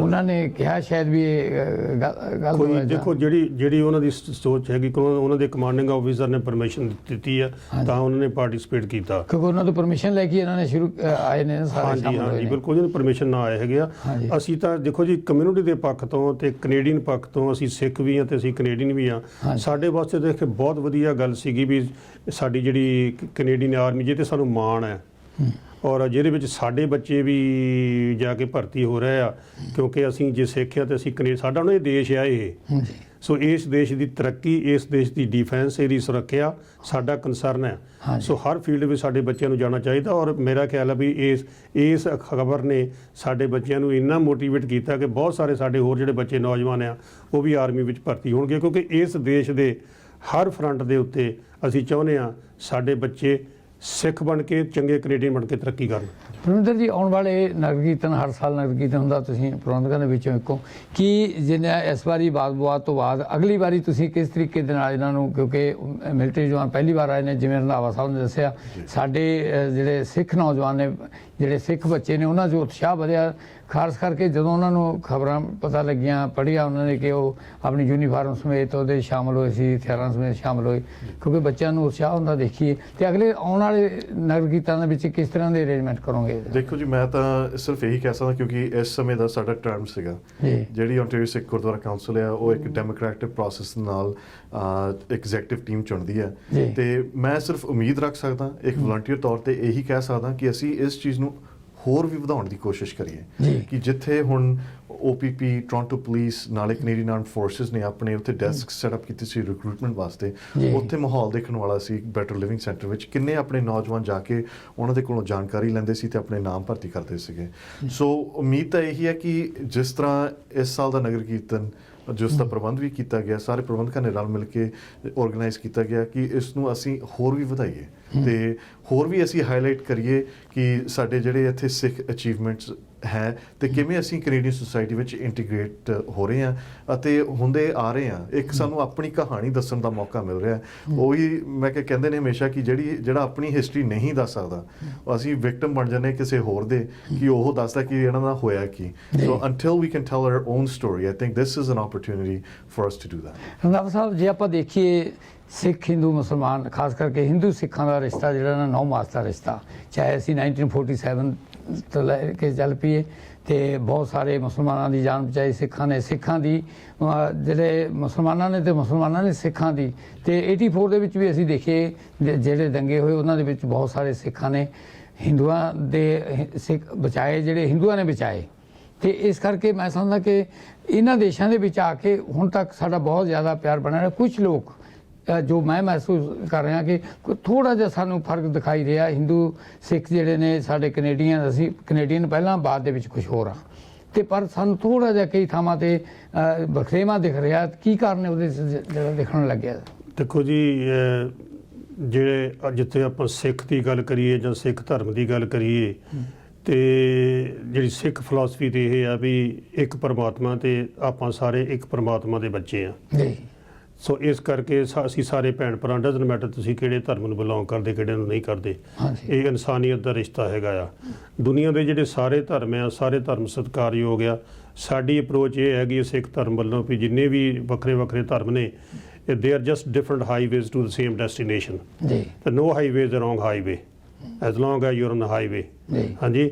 ਉਹਨਾਂ ਨੇ ਕਿਹਾ ਸ਼ਾਇਦ ਵੀ ਇਹ ਗੱਲ ਕੋਈ ਦੇਖੋ ਜਿਹੜੀ ਉਹਨਾਂ ਦੀ ਸੋਚ ਹੈਗੀ, ਉਹਨਾਂ ਦੇ ਕਮਾਂਡਿੰਗ ਆਫੀਸਰ ਨੇ ਪਰਮਿਸ਼ਨ ਦਿੱਤੀ ਆ ਤਾਂ ਉਹਨਾਂ ਨੇ ਪਾਰਟਿਸਿਪੇਟ ਕੀਤਾ, ਕਿਉਂਕਿ ਉਹਨਾਂ ਤੋਂ ਪਰਮਿਸ਼ਨ ਲੈ ਕੇ ਇਹਨਾਂ ਨੇ ਸ਼ੁਰੂ ਆਏ ਨੇ ਸਾਰੇ ਸ਼ਾਮਲ ਹੋਏ ਨੇ। ਹਾਂਜੀ ਬਿਲਕੁਲ, ਜਿਹਨੂੰ ਪਰਮਿਸ਼ਨ ਨਾ ਆਏ ਹੈਗੇ ਆ। ਅਸੀਂ ਤਾਂ ਦੇਖੋ ਜੀ ਕਮਿਊਨਿਟੀ ਦੇ ਪੱਖ ਤੋਂ ਤੇ ਕੈਨੇਡੀਅਨ ਪੱਖ ਤੋਂ, ਅਸੀਂ ਸਿੱਖ ਵੀ ਹਾਂ ਤੇ ਅਸੀਂ ਕੈਨੇਡੀਅਨ ਵੀ ਹਾਂ। ਸਾਡੇ ਵਾਸਤੇ ਦੇਖ ਕੇ ਬਹੁਤ ਵਧੀਆ ਗੱਲ ਸੀਗੀ ਵੀ ਸਾਡੀ ਜਿਹੜੀ ਕੈਨੇਡੀਅਨ ਆਰਮੀ ਜਿਹਦੇ ਸਾਨੂੰ ਮਾਣ ਹੈ ਔਰ ਜਿਹਦੇ ਵਿੱਚ ਸਾਡੇ ਬੱਚੇ ਵੀ ਜਾ ਕੇ ਭਰਤੀ ਹੋ ਰਹੇ ਆ, ਕਿਉਂਕਿ ਅਸੀਂ ਜੇ ਸਿੱਖਿਆ ਤੇ ਅਸੀਂ ਸਾਡਾ ਹੁਣ ਇਹ ਦੇਸ਼ ਆ ਇਹ। ਸੋ ਇਸ ਦੇਸ਼ ਦੀ ਤਰੱਕੀ, ਇਸ ਦੇਸ਼ ਦੀ ਡਿਫੈਂਸ, ਇਹਦੀ ਸੁਰੱਖਿਆ ਸਾਡਾ ਕੰਸਰਨ ਹੈ। ਸੋ ਹਰ ਫੀਲਡ ਵਿੱਚ ਸਾਡੇ ਬੱਚਿਆਂ ਨੂੰ ਜਾਣਾ ਚਾਹੀਦਾ। ਔਰ ਮੇਰਾ ਖਿਆਲ ਹੈ ਵੀ ਇਸ ਖਬਰ ਨੇ ਸਾਡੇ ਬੱਚਿਆਂ ਨੂੰ ਇੰਨਾ ਮੋਟੀਵੇਟ ਕੀਤਾ ਕਿ ਬਹੁਤ ਸਾਰੇ ਸਾਡੇ ਹੋਰ ਜਿਹੜੇ ਬੱਚੇ ਨੌਜਵਾਨ ਆ ਉਹ ਵੀ ਆਰਮੀ ਵਿੱਚ ਭਰਤੀ ਹੋਣਗੇ, ਕਿਉਂਕਿ ਇਸ ਦੇਸ਼ ਦੇ ਹਰ ਫਰੰਟ ਦੇ ਉੱਤੇ ਅਸੀਂ ਚਾਹੁੰਦੇ ਹਾਂ ਸਾਡੇ ਬੱਚੇ ਸਿੱਖ ਬਣ ਕੇ ਚੰਗੇ ਕੈਨੇਡੀਅਨ ਬਣ ਕੇ ਤਰੱਕੀ ਕਰਨ। ਪਰਮਿੰਦਰ ਜੀ, ਆਉਣ ਵਾਲੇ ਨਗਰ ਕੀਰਤਨ, ਹਰ ਸਾਲ ਨਗਰ ਕੀਰਤਨ ਹੁੰਦਾ, ਤੁਸੀਂ ਪ੍ਰਬੰਧਕਾਂ ਦੇ ਵਿੱਚੋਂ ਇੱਕੋ, ਕਿ ਜਿੰਨਾ ਇਸ ਵਾਰੀ ਬਾਅਦ ਤੋਂ ਬਾਅਦ ਅਗਲੀ ਵਾਰੀ ਤੁਸੀਂ ਕਿਸ ਤਰੀਕੇ ਦੇ ਨਾਲ ਇਹਨਾਂ ਨੂੰ, ਕਿਉਂਕਿ ਮਿਲਟਰੀ ਜਵਾਨ ਪਹਿਲੀ ਵਾਰ ਆਏ ਨੇ, ਜਿਵੇਂ ਰੰਧਾਵਾ ਸਾਹਿਬ ਨੇ ਦੱਸਿਆ, ਸਾਡੇ ਜਿਹੜੇ ਸਿੱਖ ਨੌਜਵਾਨ ਨੇ, ਜਿਹੜੇ ਸਿੱਖ ਬੱਚੇ ਨੇ, ਉਹਨਾਂ 'ਚ ਉਤਸ਼ਾਹ ਵਧਿਆ, ਖਾਸ ਕਰਕੇ ਜਦੋਂ ਉਹਨਾਂ ਨੂੰ ਖਬਰਾਂ ਪਤਾ ਲੱਗੀਆਂ, ਪੜ੍ਹਿਆ ਉਹਨਾਂ ਨੇ ਕਿ ਉਹ ਆਪਣੀ ਯੂਨੀਫਾਰਮ ਸਮੇਤ ਉਹਦੇ ਸ਼ਾਮਲ ਹੋਏ ਸੀ, ਹਥਿਆਰਾਂ ਸਮੇਤ ਸ਼ਾਮਲ ਹੋਏ, ਕਿਉਂਕਿ ਬੱਚਿਆਂ ਨੂੰ ਉਤਸ਼ਾਹ ਹੁੰਦਾ ਦੇਖੀਏ। ਤੇ ਅਗਲੇ ਆਉਣ ਵਾਲੇ ਨਗਰ ਕੀਰਤਨਾਂ ਦੇ ਵਿੱਚ ਕਿਸ ਤਰ੍ਹਾਂ ਦੇ ਅਰੇਂਜਮੈਂਟ ਕਰੋਗੇ? ਦੇਖੋ ਜੀ, ਮੈਂ ਤਾਂ ਸਿਰਫ ਇਹੀ ਕਹਿ ਸਕਦਾ ਕਿਉਂਕਿ ਇਸ ਸਮੇਂ ਦਾ ਸਾਡਾ ਟਰਮ ਸੀਗਾ, ਜਿਹੜੀ ਓਨਟਾਰੀਓ ਸਿੱਖ ਗੁਰਦੁਆਰਾ ਕਾਉਂਸਲ ਆ ਉਹ ਇੱਕ ਡੈਮੋਕ੍ਰੈਟਿਕ ਪ੍ਰੋਸੈਸ ਨਾਲ ਐਗਜ਼ੈਕਟਿਵ ਟੀਮ ਚੁਣਦੀ ਹੈ। ਤੇ ਮੈਂ ਸਿਰਫ ਉਮੀਦ ਰੱਖ ਸਕਦਾ, ਇੱਕ ਵਲੰਟੀਅਰ ਤੌਰ ਤੇ ਇਹੀ ਕਹਿ ਸਕਦਾ ਕਿ ਅਸੀਂ ਇਸ ਚੀਜ਼ ਨੂੰ ਹੋਰ ਵੀ ਵਧਾਉਣ ਦੀ ਕੋਸ਼ਿਸ਼ ਕਰੀਏ ਕਿ ਜਿੱਥੇ ਹੁਣ OPP, ਟੋਰਾਂਟੋ ਪੁਲਿਸ ਨਾਲੇ ਕੈਨੇਡੀਅਨ ਆਰਮਡ ਫੋਰਸਿਸ ਨੇ ਆਪਣੇ ਉੱਥੇ ਡੈਸਕ ਸੈਟਅਪ ਕੀਤੇ ਸੀ ਰਿਕਰੂਟਮੈਂਟ ਵਾਸਤੇ, ਉੱਥੇ ਮਾਹੌਲ ਦੇਖਣ ਵਾਲਾ ਸੀ। ਬੈਟਰ ਲਿਵਿੰਗ ਸੈਂਟਰ ਵਿੱਚ ਕਿੰਨੇ ਆਪਣੇ ਨੌਜਵਾਨ ਜਾ ਕੇ ਉਹਨਾਂ ਦੇ ਕੋਲੋਂ ਜਾਣਕਾਰੀ ਲੈਂਦੇ ਸੀ ਤੇ ਆਪਣੇ ਨਾਮ ਭਰਤੀ ਕਰਦੇ ਸੀਗੇ। ਸੋ ਉਮੀਦ ਤਾਂ ਇਹੀ ਹੈ ਕਿ ਜਿਸ ਤਰ੍ਹਾਂ ਇਸ ਸਾਲ ਦਾ ਨਗਰ ਕੀਰਤਨ ਜਿਸ ਦਾ ਪ੍ਰਬੰਧ ਵੀ ਕੀਤਾ ਗਿਆ, ਸਾਰੇ ਪ੍ਰਬੰਧਕਾਂ ਨੇ ਰਲ ਮਿਲ ਕੇ ਆਰਗੇਨਾਈਜ਼ ਕੀਤਾ ਗਿਆ, ਕਿ ਇਸ ਨੂੰ ਅਸੀਂ ਹੋਰ ਵੀ ਵਧਾਈਏ ਤੇ ਹੋਰ ਵੀ ਅਸੀਂ ਹਾਈਲਾਈਟ ਕਰੀਏ ਕਿ ਸਾਡੇ ਜਿਹੜੇ ਇੱਥੇ ਸਿੱਖ ਅਚੀਵਮੈਂਟਸ ਹੈ ਤੇ ਕਿਵੇਂ ਅਸੀਂ ਕੈਨੇਡੀਅਨ ਸੋਸਾਇਟੀ ਵਿੱਚ ਇੰਟੀਗ੍ਰੇਟ ਹੋ ਰਹੇ ਹਾਂ ਅਤੇ ਹੁੰਦੇ ਆ ਰਹੇ ਹਾਂ। ਇੱਕ ਸਾਨੂੰ ਆਪਣੀ ਕਹਾਣੀ ਦੱਸਣ ਦਾ ਮੌਕਾ ਮਿਲ ਰਿਹਾ। ਉਹੀ ਮੈਂ ਕਹਿੰਦੇ ਨੇ ਹਮੇਸ਼ਾ ਕਿ ਜਿਹੜਾ ਆਪਣੀ ਹਿਸਟਰੀ ਨਹੀਂ ਦੱਸ ਸਕਦਾ, ਅਸੀਂ ਵਿਕਟਮ ਬਣ ਜਾਂਦੇ ਕਿਸੇ ਹੋਰ ਦੇ, ਕਿ ਉਹ ਦੱਸਦਾ ਕਿ ਇਹਨਾਂ ਦਾ ਹੋਇਆ ਕੀ। So until we can tell our own story, I think this is an opportunity for us to do that. Randhawa Sahib, ਜੇ ਆਪਾਂ ਦੇਖੀਏ ਸਿੱਖ, ਹਿੰਦੂ, ਮੁਸਲਮਾਨ, ਖਾਸ ਕਰਕੇ ਹਿੰਦੂ ਸਿੱਖਾਂ ਦਾ ਰਿਸ਼ਤਾ ਜਿਹੜਾ ਨਾ 9 ਮਾਸ ਦਾ ਰਿਸ਼ਤਾ, ਚਾਹੇ ਅਸੀਂ 1947 ਤੋਂ ਲੈ ਕੇ ਚੱਲ ਪਈਏ ਤੇ ਬਹੁਤ ਸਾਰੇ ਮੁਸਲਮਾਨਾਂ ਦੀ ਜਾਨ ਬਚਾਈ ਸਿੱਖਾਂ ਨੇ, ਸਿੱਖਾਂ ਦੀ ਜਿਹੜੇ ਮੁਸਲਮਾਨਾਂ ਨੇ ਤੇ ਮੁਸਲਮਾਨਾਂ ਨੇ ਸਿੱਖਾਂ ਦੀ, ਤੇ 84 ਦੇ ਵਿੱਚ ਵੀ ਅਸੀਂ ਦੇਖੀਏ ਜਿਹੜੇ ਦੰਗੇ ਹੋਏ ਉਹਨਾਂ ਦੇ ਵਿੱਚ ਬਹੁਤ ਸਾਰੇ ਸਿੱਖਾਂ ਨੇ ਹਿੰਦੂਆਂ ਦੇ ਸਿੱਖ ਬਚਾਏ, ਜਿਹੜੇ ਹਿੰਦੂਆਂ ਨੇ ਬਚਾਏ। ਤੇ ਇਸ ਕਰਕੇ ਮੈਂ ਸਮਝਦਾ ਕਿ ਇਹਨਾਂ ਦੇਸ਼ਾਂ ਦੇ ਵਿੱਚ ਆ ਕੇ ਹੁਣ ਤੱਕ ਸਾਡਾ ਬਹੁਤ ਜ਼ਿਆਦਾ ਪਿਆਰ ਬਣਿਆ ਰਿਹਾ। ਕੁਝ ਲੋਕ ਜੋ ਮੈਂ ਮਹਿਸੂਸ ਕਰ ਰਿਹਾ ਕਿ ਥੋੜ੍ਹਾ ਜਿਹਾ ਸਾਨੂੰ ਫਰਕ ਦਿਖਾਈ ਰਿਹਾ, ਹਿੰਦੂ ਸਿੱਖ ਜਿਹੜੇ ਨੇ ਸਾਡੇ ਕੈਨੇਡੀਅਨ, ਅਸੀਂ ਕੈਨੇਡੀਅਨ ਪਹਿਲਾਂ ਬਾਅਦ ਦੇ ਵਿੱਚ ਕੁਛ ਹੋਰ ਆ, ਤੇ ਪਰ ਸਾਨੂੰ ਥੋੜ੍ਹਾ ਜਿਹਾ ਕਈ ਥਾਵਾਂ 'ਤੇ ਵਖਰੇਵਾਂ ਦਿਖ ਰਿਹਾ। ਕੀ ਕਾਰਨ ਹੈ ਉਹਦੇ ਜਿਹੜਾ ਦਿਖਣ ਲੱਗਿਆ? ਦੇਖੋ ਜੀ, ਜਿਹੜੇ ਜਿੱਥੇ ਆਪਾਂ ਸਿੱਖ ਦੀ ਗੱਲ ਕਰੀਏ ਜਾਂ ਸਿੱਖ ਧਰਮ ਦੀ ਗੱਲ ਕਰੀਏ, ਤੇ ਜਿਹੜੀ ਸਿੱਖ ਫਿਲਾਸਫੀ ਤੇ ਇਹ ਆ ਵੀ ਇੱਕ ਪਰਮਾਤਮਾ ਤੇ ਆਪਾਂ ਸਾਰੇ ਇੱਕ ਪਰਮਾਤਮਾ ਦੇ ਬੱਚੇ ਆ। ਸੋ ਇਸ ਕਰਕੇ ਅਸੀਂ ਸਾਰੇ ਭੈਣ ਭਰਾ, ਡਜ਼ਨ ਮੈਟਰ ਤੁਸੀਂ ਕਿਹੜੇ ਧਰਮ ਨੂੰ ਬਿਲੋਂਗ ਕਰਦੇ, ਕਿਹੜੇ ਨੂੰ ਨਹੀਂ ਕਰਦੇ, ਹਾਂਜੀ ਇਹ ਇਨਸਾਨੀਅਤ ਦਾ ਰਿਸ਼ਤਾ ਹੈਗਾ ਆ। ਦੁਨੀਆ ਦੇ ਜਿਹੜੇ ਸਾਰੇ ਧਰਮ ਆ, ਸਾਰੇ ਧਰਮ ਸਤਿਕਾਰਯੋਗ ਆ। ਸਾਡੀ ਅਪਰੋਚ ਇਹ ਹੈਗੀ ਸਿੱਖ ਧਰਮ ਵੱਲੋਂ ਵੀ ਜਿੰਨੇ ਵੀ ਵੱਖਰੇ ਵੱਖਰੇ ਧਰਮ ਨੇ, they are just different highways to the same destination. ਜੀ no highway is a wrong highway as long as you are on the highway. ਜੀ ਹਾਂਜੀ।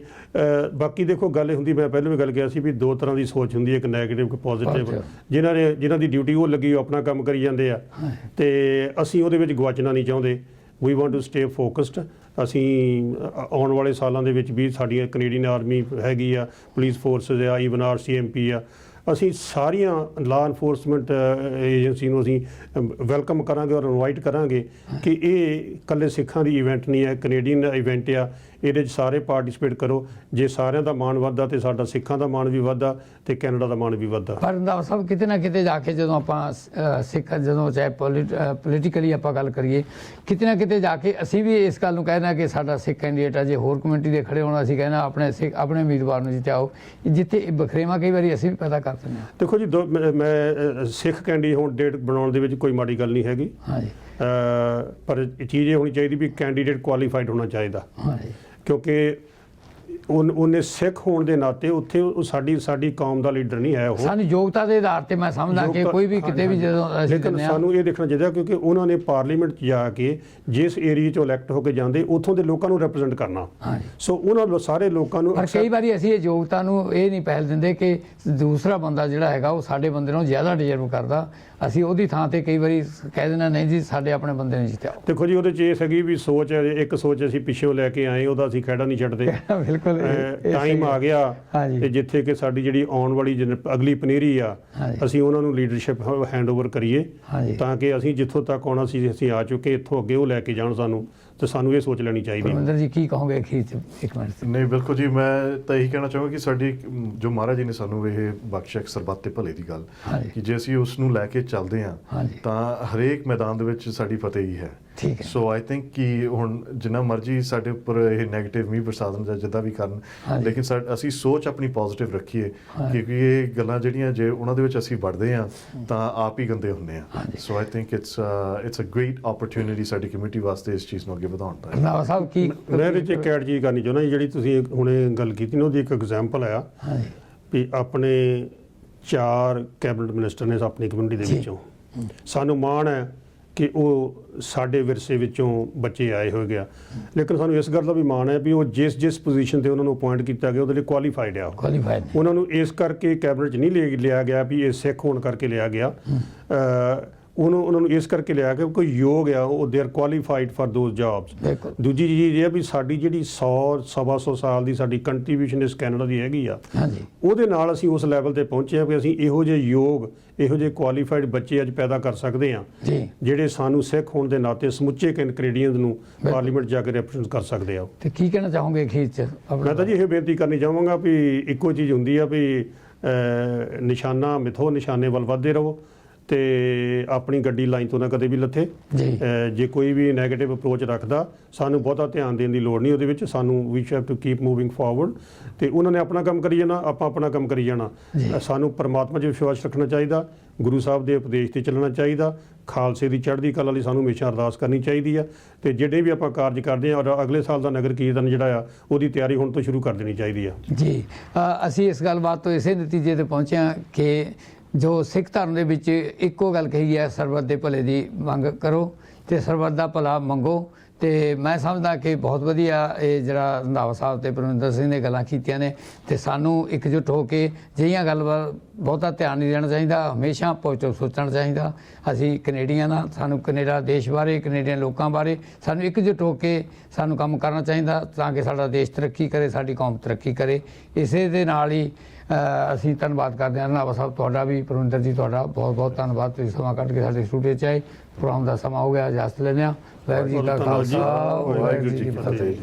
ਬਾਕੀ ਦੇਖੋ ਗੱਲ ਇਹ ਹੁੰਦੀ, ਮੈਂ ਪਹਿਲਾਂ ਵੀ ਗੱਲ ਕਿਹਾ ਸੀ ਵੀ ਦੋ ਤਰ੍ਹਾਂ ਦੀ ਸੋਚ ਹੁੰਦੀ ਹੈ, ਇੱਕ ਨੈਗੇਟਿਵ, ਇੱਕ ਪੋਜ਼ਿਟਿਵ। ਜਿਨ੍ਹਾਂ ਦੀ ਡਿਊਟੀ ਉਹ ਲੱਗੀ, ਉਹ ਆਪਣਾ ਕੰਮ ਕਰੀ ਜਾਂਦੇ ਆ, ਤੇ ਅਸੀਂ ਉਹਦੇ ਵਿੱਚ ਗਵਾਚਣਾ ਨਹੀਂ ਚਾਹੁੰਦੇ। We want to stay focused. ਅਸੀਂ ਆਉਣ ਵਾਲੇ ਸਾਲਾਂ ਦੇ ਵਿੱਚ ਵੀ ਸਾਡੀਆਂ ਕੈਨੇਡੀਅਨ ਆਰਮੀ ਹੈਗੀ ਆ, ਪੁਲਿਸ ਫੋਰਸਿਸ ਆ, ਈਵਨ RCMP ਆ, ਅਸੀਂ ਸਾਰੀਆਂ ਲਾਅ ਇਨਫੋਰਸਮੈਂਟ ਏਜੰਸੀ ਨੂੰ ਅਸੀਂ ਵੈਲਕਮ ਕਰਾਂਗੇ ਔਰ ਇਨਵਾਈਟ ਕਰਾਂਗੇ ਕਿ ਇਹ ਇਕੱਲੇ ਸਿੱਖਾਂ ਦੀ ਇਵੈਂਟ ਨਹੀਂ ਹੈ, ਕੈਨੇਡੀਅਨ ਇਵੈਂਟ ਆ। ਇਹਦੇ 'ਚ ਸਾਰੇ ਪਾਰਟਿਸਿਪੇਟ ਕਰੋ। ਜੇ ਸਾਰਿਆਂ ਦਾ ਮਾਣ ਵੱਧਦਾ ਤੇ ਸਾਡਾ ਸਿੱਖਾਂ ਦਾ ਮਾਣ ਵੀ ਵੱਧਦਾ ਤੇ ਕੈਨੇਡਾ ਦਾ ਮਾਣ ਵੀ ਵੱਧਦਾ। ਪਰ ਰੰਧਾਵਾ ਸਾਹਿਬ, ਕਿਤੇ ਨਾ ਕਿਤੇ ਜਾ ਕੇ ਜਦੋਂ ਆਪਾਂ ਸਿੱਖ, ਜਦੋਂ ਚਾਹੇ ਪੋਲੀਟੀਕਲੀ ਆਪਾਂ ਗੱਲ ਕਰੀਏ, ਕਿਤੇ ਨਾ ਕਿਤੇ ਜਾ ਕੇ ਅਸੀਂ ਵੀ ਇਸ ਗੱਲ ਨੂੰ ਕਹਿਣਾ ਕਿ ਸਾਡਾ ਸਿੱਖ ਕੈਂਡੀਡੇਟ ਆ। ਜੇ ਹੋਰ ਕਮਿਊਨਿਟੀ ਦੇ ਖੜੇ ਹੋਣਾ, ਅਸੀਂ ਕਹਿਣਾ ਆਪਣੇ ਉਮੀਦਵਾਰ ਨੂੰ ਜਿਤਾਓ। ਜਿੱਥੇ ਬਖਰੇਵਾਂ ਕਈ ਵਾਰੀ ਅਸੀਂ ਵੀ ਪੈਦਾ ਕਰ ਦਿੰਦੇ ਹਾਂ। ਦੇਖੋ ਜੀ, ਮੈਂ ਸਿੱਖ ਕੈਂਡੀਡੇਟ ਬਣਾਉਣ ਦੇ ਵਿੱਚ ਕੋਈ ਮਾੜੀ ਗੱਲ ਨਹੀਂ ਹੈਗੀ। ਹਾਂਜੀ ਪਰ ਚੀਜ਼ ਇਹ ਹੋਣੀ ਚਾਹੀਦੀ ਵੀ ਕੈਂਡੀਡੇਟ ਕੁਆਲੀਫਾਈਡ ਹੋਣਾ ਚਾਹੀਦਾ, ਹਾਂਜੀ ਕਿਉਂਕਿ ਉਹਨੇ ਸਿੱਖ ਹੋਣ ਦੇ ਨਾਤੇ ਉੱਥੇ ਉਹ ਸਾਡੀ ਕੌਮ ਦਾ ਲੀਡਰ ਨਹੀਂ ਹੈ। ਉਹ ਸਾਨੂੰ ਯੋਗਤਾ ਦੇ ਆਧਾਰ ਤੇ ਮੈਂ ਸਮਝਦਾ ਕਿ ਕੋਈ ਵੀ ਕਿਤੇ ਵੀ ਜਦੋਂ ਅਸੀਂ ਲੇਕਿਨ ਦਿੰਦੇ ਹਾਂ, ਸਾਨੂੰ ਇਹ ਦੇਖਣਾ ਚਾਹੀਦਾ ਕਿਉਂਕਿ ਉਹਨਾਂ ਨੇ ਪਾਰਲੀਮੈਂਟ 'ਚ ਜਾ ਕੇ ਜਿਸ ਏਰੀਏ 'ਚੋਂ ਇਲੈਕਟ ਹੋ ਕੇ ਜਾਂਦੇ, ਉੱਥੋਂ ਦੇ ਲੋਕਾਂ ਨੂੰ ਰਿਪਰੈਜ਼ੈਂਟ ਕਰਨਾ। ਹਾਂਜੀ। ਸੋ ਉਹਨਾਂ ਸਾਰੇ ਲੋਕਾਂ ਨੂੰ ਪਰ ਕਈ ਵਾਰੀ ਅਸੀਂ ਇਹ ਯੋਗਤਾ ਨੂੰ ਇਹ ਨਹੀਂ ਪਹਿਲ ਦਿੰਦੇ ਕਿ ਦੂਸਰਾ ਬੰਦਾ ਜਿਹੜਾ ਹੈਗਾ ਉਹ ਸਾਡੇ ਬੰਦੇ ਨੂੰ ਜ਼ਿਆਦਾ ਡਿਜ਼ਰਵ ਕਰਦਾ। ਅਸੀਂ ਉਹਦੀ ਥਾਂ ਤੇ ਕਈ ਵਾਰੀ ਕਹਿ ਦਿੰਦੇ ਨਹੀਂ ਜੀ, ਸਾਡੇ ਆਪਣੇ ਬੰਦੇ ਨੂੰ ਜਿੱਤਿਆ। ਦੇਖੋ ਜੀ, ਉਹਦੇ 'ਚ ਇਹ ਸੀਗੀ ਵੀ ਸੋਚ, ਇੱਕ ਸੋਚ ਅਸੀਂ ਪਿੱਛੋਂ ਲੈ ਕੇ ਆਏ, ਉਹਦਾ ਅਸੀਂ ਖਹਿੜਾ ਨਹੀਂ ਛੱਡਦੇ। ਬਿਲਕੁਲ ਟਾਈਮ ਆ ਗਿਆ ਹਾਂਜੀ। ਤੇ ਜਿੱਥੇ ਕਿ ਸਾਡੀ ਜਿਹੜੀ ਆਉਣ ਵਾਲੀ ਅਗਲੀ ਪਨੀਰੀ ਆ, ਹਾਂਜੀ। ਅਸੀਂ ਉਹਨਾਂ ਨੂੰ ਲੀਡਰਸ਼ਿਪ ਹੈਂਡਓਵਰ ਕਰੀਏ ਹਾਂਜੀ। ਤਾਂ ਕਿ ਅਸੀਂ ਜਿੱਥੋਂ ਤੱਕ ਆਉਣਾ ਸੀ ਅਸੀਂ ਆ ਚੁੱਕੇ, ਇੱਥੋਂ ਅੱਗੇ ਉਹ ਲੈ ਕੇ ਜਾਣ ਸਾਨੂੰ, ਤੇ ਸਾਨੂੰ ਇਹ ਸੋਚ ਲੈਣੀ ਚਾਹੀਦੀ ਹੈ। ਪਰਮਿੰਦਰ ਜੀ, ਕੀ ਕਹੋਗੇ ਅਖੀਰ 'ਚ? ਇੱਕ ਮਿੰਟ। ਨਹੀਂ, ਬਿਲਕੁਲ ਜੀ, ਮੈਂ ਤਾਂ ਇਹੀ ਕਹਿਣਾ ਚਾਹਾਂਗਾ ਕਿ ਸਾਡੀ ਜੋ ਮਹਾਰਾਜ ਜੀ ਨੇ ਸਾਨੂੰ ਇਹ ਬਖਸ਼ਿਆ ਸਰਬੱਤ ਤੇ ਭਲੇ ਦੀ ਗੱਲ, ਹਾਂਜੀ। ਕਿ ਜੇ ਅਸੀਂ ਉਸ ਨੂੰ ਲੈ ਕੇ ਚੱਲਦੇ ਹਾਂ ਹਾਂਜੀ। ਤਾਂ ਹਰੇਕ ਮੈਦਾਨ ਦੇ ਵਿੱਚ ਸਾਡੀ ਫਤਿਹ ਹੀ ਹੈ। ਠੀਕ ਹੈ। ਸੋ ਆਈ ਥਿੰਕ ਕਿ ਹੁਣ ਜਿੰਨਾ ਮਰਜ਼ੀ ਸਾਡੇ ਉੱਪਰ ਇਹ ਨੈਗੇਟਿਵ ਮੀਂਹ ਬਰਸਾਤਨ ਜਾਂ ਜਿੱਦਾਂ ਵੀ ਕਰਨ, ਹਾਂਜੀ। ਲੇਕਿਨ ਅਸੀਂ ਸੋਚ ਆਪਣੀ ਪੋਜ਼ਿਟਿਵ ਰੱਖੀਏ, ਹਾਂਜੀ। ਕਿਉਂਕਿ ਇਹ ਗੱਲਾਂ ਜਿਹੜੀਆਂ ਜੇ ਉਹਨਾਂ ਦੇ ਵਿੱਚ ਅਸੀਂ ਵੜਦੇ ਹਾਂ ਤਾਂ ਆਪ ਹੀ ਗੰਦੇ ਹੁੰਦੇ ਹਾਂ। ਹਾਂਜੀ। So I think it's a great opportunity ਸਾਡੀ ਕਮਿਊਨਿਟੀ ਵਾਸਤੇ ਇਸ ਚੀਜ਼ ਨੂੰ ਅੱਗੇ ਵਧਾਉਣ ਦਾ। ਰੰਧਾਵਾ ਸਾਹਿਬ, ਕੀ ਮੈਂ ਇਹਦੇ 'ਚ ਇੱਕ ਐਡ ਚੀਜ਼ ਕਰਨੀ ਚਾਹੁੰਦਾ, ਜਿਹੜੀ ਤੁਸੀਂ ਹੁਣੇ ਗੱਲ ਕੀਤੀ ਨਾ, ਉਹਦੀ ਇੱਕ ਐਗਜ਼ਾਮਪਲ ਆ ਹਾਂਜੀ। ਵੀ ਆਪਣੇ 4 ਕੈਬਨਿਟ ਮਿਨਿਸਟਰ ਨੇ ਆਪਣੀ ਕਮਿਊਨਿਟੀ ਦੇ ਜੀ। ਵਿੱਚੋਂ। ਸਾਨੂੰ ਮਾਣ ਹੈ ਕਿ ਉਹ ਸਾਡੇ ਵਿਰਸੇ ਵਿੱਚੋਂ ਬੱਚੇ ਆਏ ਹੋਏ ਗਿਆ, ਲੇਕਿਨ ਸਾਨੂੰ ਇਸ ਗੱਲ ਦਾ ਵੀ ਮਾਣ ਹੈ ਵੀ ਉਹ ਜਿਸ ਪੋਜੀਸ਼ਨ ਤੇ ਉਹਨਾਂ ਨੂੰ ਅਪਾਇੰਟ ਕੀਤਾ ਗਿਆ ਉਹਦੇ ਲਈ ਕੁਆਲੀਫਾਈਡ ਆ। ਕੁਆਲੀਫਾਈਡ ਉਹਨਾਂ ਨੂੰ ਇਸ ਕਰਕੇ ਕੈਬਨਿਟ 'ਚ ਨਹੀਂ ਲਿਆ ਗਿਆ ਵੀ ਇਹ ਸਿੱਖ ਹੋਣ ਕਰਕੇ ਲਿਆ ਗਿਆ। ਉਹਨਾਂ ਨੂੰ ਇਸ ਕਰਕੇ ਲਿਆ ਕਿ ਕੋਈ ਯੋਗ ਆ, ਉਹ they are qualified for those jobs. ਬਿਲਕੁਲ। ਦੂਜੀ ਚੀਜ਼ ਇਹ ਆ ਵੀ ਸਾਡੀ ਜਿਹੜੀ 100-125 ਸਾਲ ਦੀ ਸਾਡੀ ਕੰਟਰੀਬਿਊਸ਼ਨ ਇਸ ਕੈਨੇਡਾ ਦੀ ਹੈਗੀ ਆ, ਹਾਂਜੀ। ਉਹਦੇ ਨਾਲ ਅਸੀਂ ਉਸ ਲੈਵਲ ਤੇ ਪਹੁੰਚੇ ਆ ਕਿ ਅਸੀਂ ਇਹੋ ਜਿਹੇ ਯੋਗ, ਇਹੋ ਜਿਹੇ ਕੁਆਲੀਫਾਈਡ ਬੱਚੇ ਅੱਜ ਪੈਦਾ ਕਰ ਸਕਦੇ ਹਾਂ, ਜੀ। ਜਿਹੜੇ ਸਾਨੂੰ ਸਿੱਖ ਹੋਣ ਦੇ ਨਾਤੇ ਸਮੁੱਚੇ ਕੈਨੇਡੀਅਨਸ ਨੂੰ ਪਾਰਲੀਮੈਂਟ ਜਾ ਕੇ ਰਿਪਰੈਜ਼ੈਂਟ ਕਰ ਸਕਦੇ ਆ। ਤੇ ਕੀ ਕਹਿਣਾ ਚਾਹੋਗੇ ਅਖੀਰ 'ਚ? ਮੈਂ ਤਾਂ ਜੀ ਇਹ ਬੇਨਤੀ ਕਰਨੀ ਚਾਹਾਂਗਾ ਵੀ ਇੱਕੋ ਚੀਜ਼ ਹੁੰਦੀ ਆ ਵੀ ਨਿਸ਼ਾਨਾ ਮਿਥੋ, ਨਿਸ਼ਾਨੇ ਵੱਲ ਵੱਧਦੇ ਰਹੋ ਤੇ ਆਪਣੀ ਗੱਡੀ ਲਾਈਨ ਤੋਂ ਨਾ ਕਦੇ ਵੀ ਲੱਥੇ। ਜੀ। ਜੇ ਕੋਈ ਵੀ ਨੈਗੇਟਿਵ ਅਪਰੋਚ ਰੱਖਦਾ, ਸਾਨੂੰ ਬਹੁਤਾ ਧਿਆਨ ਦੇਣ ਦੀ ਲੋੜ ਨਹੀਂ ਉਹਦੇ ਵਿੱਚ। ਸਾਨੂੰ we have to keep moving forward, ਤੇ ਉਹਨਾਂ ਨੇ ਆਪਣਾ ਕੰਮ ਕਰੀ ਜਾਣਾ, ਆਪਾਂ ਆਪਣਾ ਕੰਮ ਕਰੀ ਜਾਣਾ। ਸਾਨੂੰ ਪਰਮਾਤਮਾ 'ਚ ਵਿਸ਼ਵਾਸ ਰੱਖਣਾ ਚਾਹੀਦਾ, ਗੁਰੂ ਸਾਹਿਬ ਦੇ ਉਪਦੇਸ਼ ਤੇ ਚੱਲਣਾ ਚਾਹੀਦਾ, ਖਾਲਸੇ ਦੀ ਚੜ੍ਹਦੀ ਕਲਾ ਲਈ ਸਾਨੂੰ ਹਮੇਸ਼ਾ ਅਰਦਾਸ ਕਰਨੀ ਚਾਹੀਦੀ ਆ, ਤੇ ਜਿਹੜੇ ਵੀ ਆਪਾਂ ਕਾਰਜ ਕਰਦੇ ਹਾਂ ਔਰ ਅਗਲੇ ਸਾਲ ਦਾ ਨਗਰ ਕੀਰਤਨ ਜਿਹੜਾ ਆ ਉਹਦੀ ਤਿਆਰੀ ਹੁਣ ਤੋਂ ਸ਼ੁਰੂ ਕਰ ਦੇਣੀ ਚਾਹੀਦੀ ਆ। ਜੀ। ਅਸੀਂ ਇਸ ਗੱਲਬਾਤ ਤੋਂ ਇਸੇ ਨਤੀਜੇ ਤੇ ਪਹੁੰਚੇ ਹਾਂ ਕਿ ਜੋ ਸਿੱਖ ਧਰਮ ਦੇ ਵਿੱਚ ਇੱਕੋ ਗੱਲ ਕਹੀ ਹੈ, ਸਰਬੱਤ ਦੇ ਭਲੇ ਦੀ ਮੰਗ ਕਰੋ ਤੇ ਸਰਬੱਤ ਦਾ ਭਲਾ ਮੰਗੋ। ਤੇ ਮੈਂ ਸਮਝਦਾ ਕਿ ਬਹੁਤ ਵਧੀਆ ਇਹ ਜਿਹੜਾ ਰੰਧਾਵਾ ਸਾਹਿਬ ਤੇ ਪਰਮਿੰਦਰ ਸਿੰਘ ਨੇ ਗੱਲਾਂ ਕੀਤੀਆਂ ਨੇ, ਤੇ ਸਾਨੂੰ ਇਕਜੁੱਟ ਹੋ ਕੇ ਜਿਹੀਆਂ ਗੱਲਬਾਤ ਬਹੁਤਾ ਧਿਆਨ ਨਹੀਂ ਦੇਣਾ ਚਾਹੀਦਾ, ਹਮੇਸ਼ਾ ਪੋਜ਼ਿਟਿਵ ਸੋਚਣਾ ਚਾਹੀਦਾ। ਅਸੀਂ ਕੈਨੇਡੀਅਨ ਹਾਂ, ਸਾਨੂੰ ਕੈਨੇਡਾ ਦੇਸ਼ ਬਾਰੇ, ਕੈਨੇਡੀਅਨ ਲੋਕਾਂ ਬਾਰੇ ਸਾਨੂੰ ਇਕਜੁੱਟ ਹੋ ਕੇ ਸਾਨੂੰ ਕੰਮ ਕਰਨਾ ਚਾਹੀਦਾ ਤਾਂ ਕਿ ਸਾਡਾ ਦੇਸ਼ ਤਰੱਕੀ ਕਰੇ, ਸਾਡੀ ਕੌਮ ਤਰੱਕੀ ਕਰੇ। ਇਸੇ ਦੇ ਨਾਲ ਹੀ ਅਸੀਂ ਧੰਨਵਾਦ ਕਰਦੇ ਹਾਂ ਰੰਧਾਵਾ ਸਾਹਿਬ ਤੁਹਾਡਾ ਵੀ, ਪਰਮਿੰਦਰ ਜੀ ਤੁਹਾਡਾ ਬਹੁਤ ਬਹੁਤ ਧੰਨਵਾਦ। ਤੁਸੀਂ ਸਮਾਂ ਕੱਢ ਕੇ ਸਾਡੇ ਸਟੂਡੀਓ 'ਚ ਆਏ। ਪ੍ਰੋਗਰਾਮ ਦਾ ਸਮਾਂ ਹੋ ਗਿਆ, ਇਜਾਜ਼ਤ ਲੈਂਦੇ ਹਾਂ। ਵਾਹਿਗੁਰੂ ਜੀ ਕਾ ਖਾਲਸਾ, ਵਾਹਿਗੁਰੂ ਜੀ ਕੀ ਫਤਿਹ।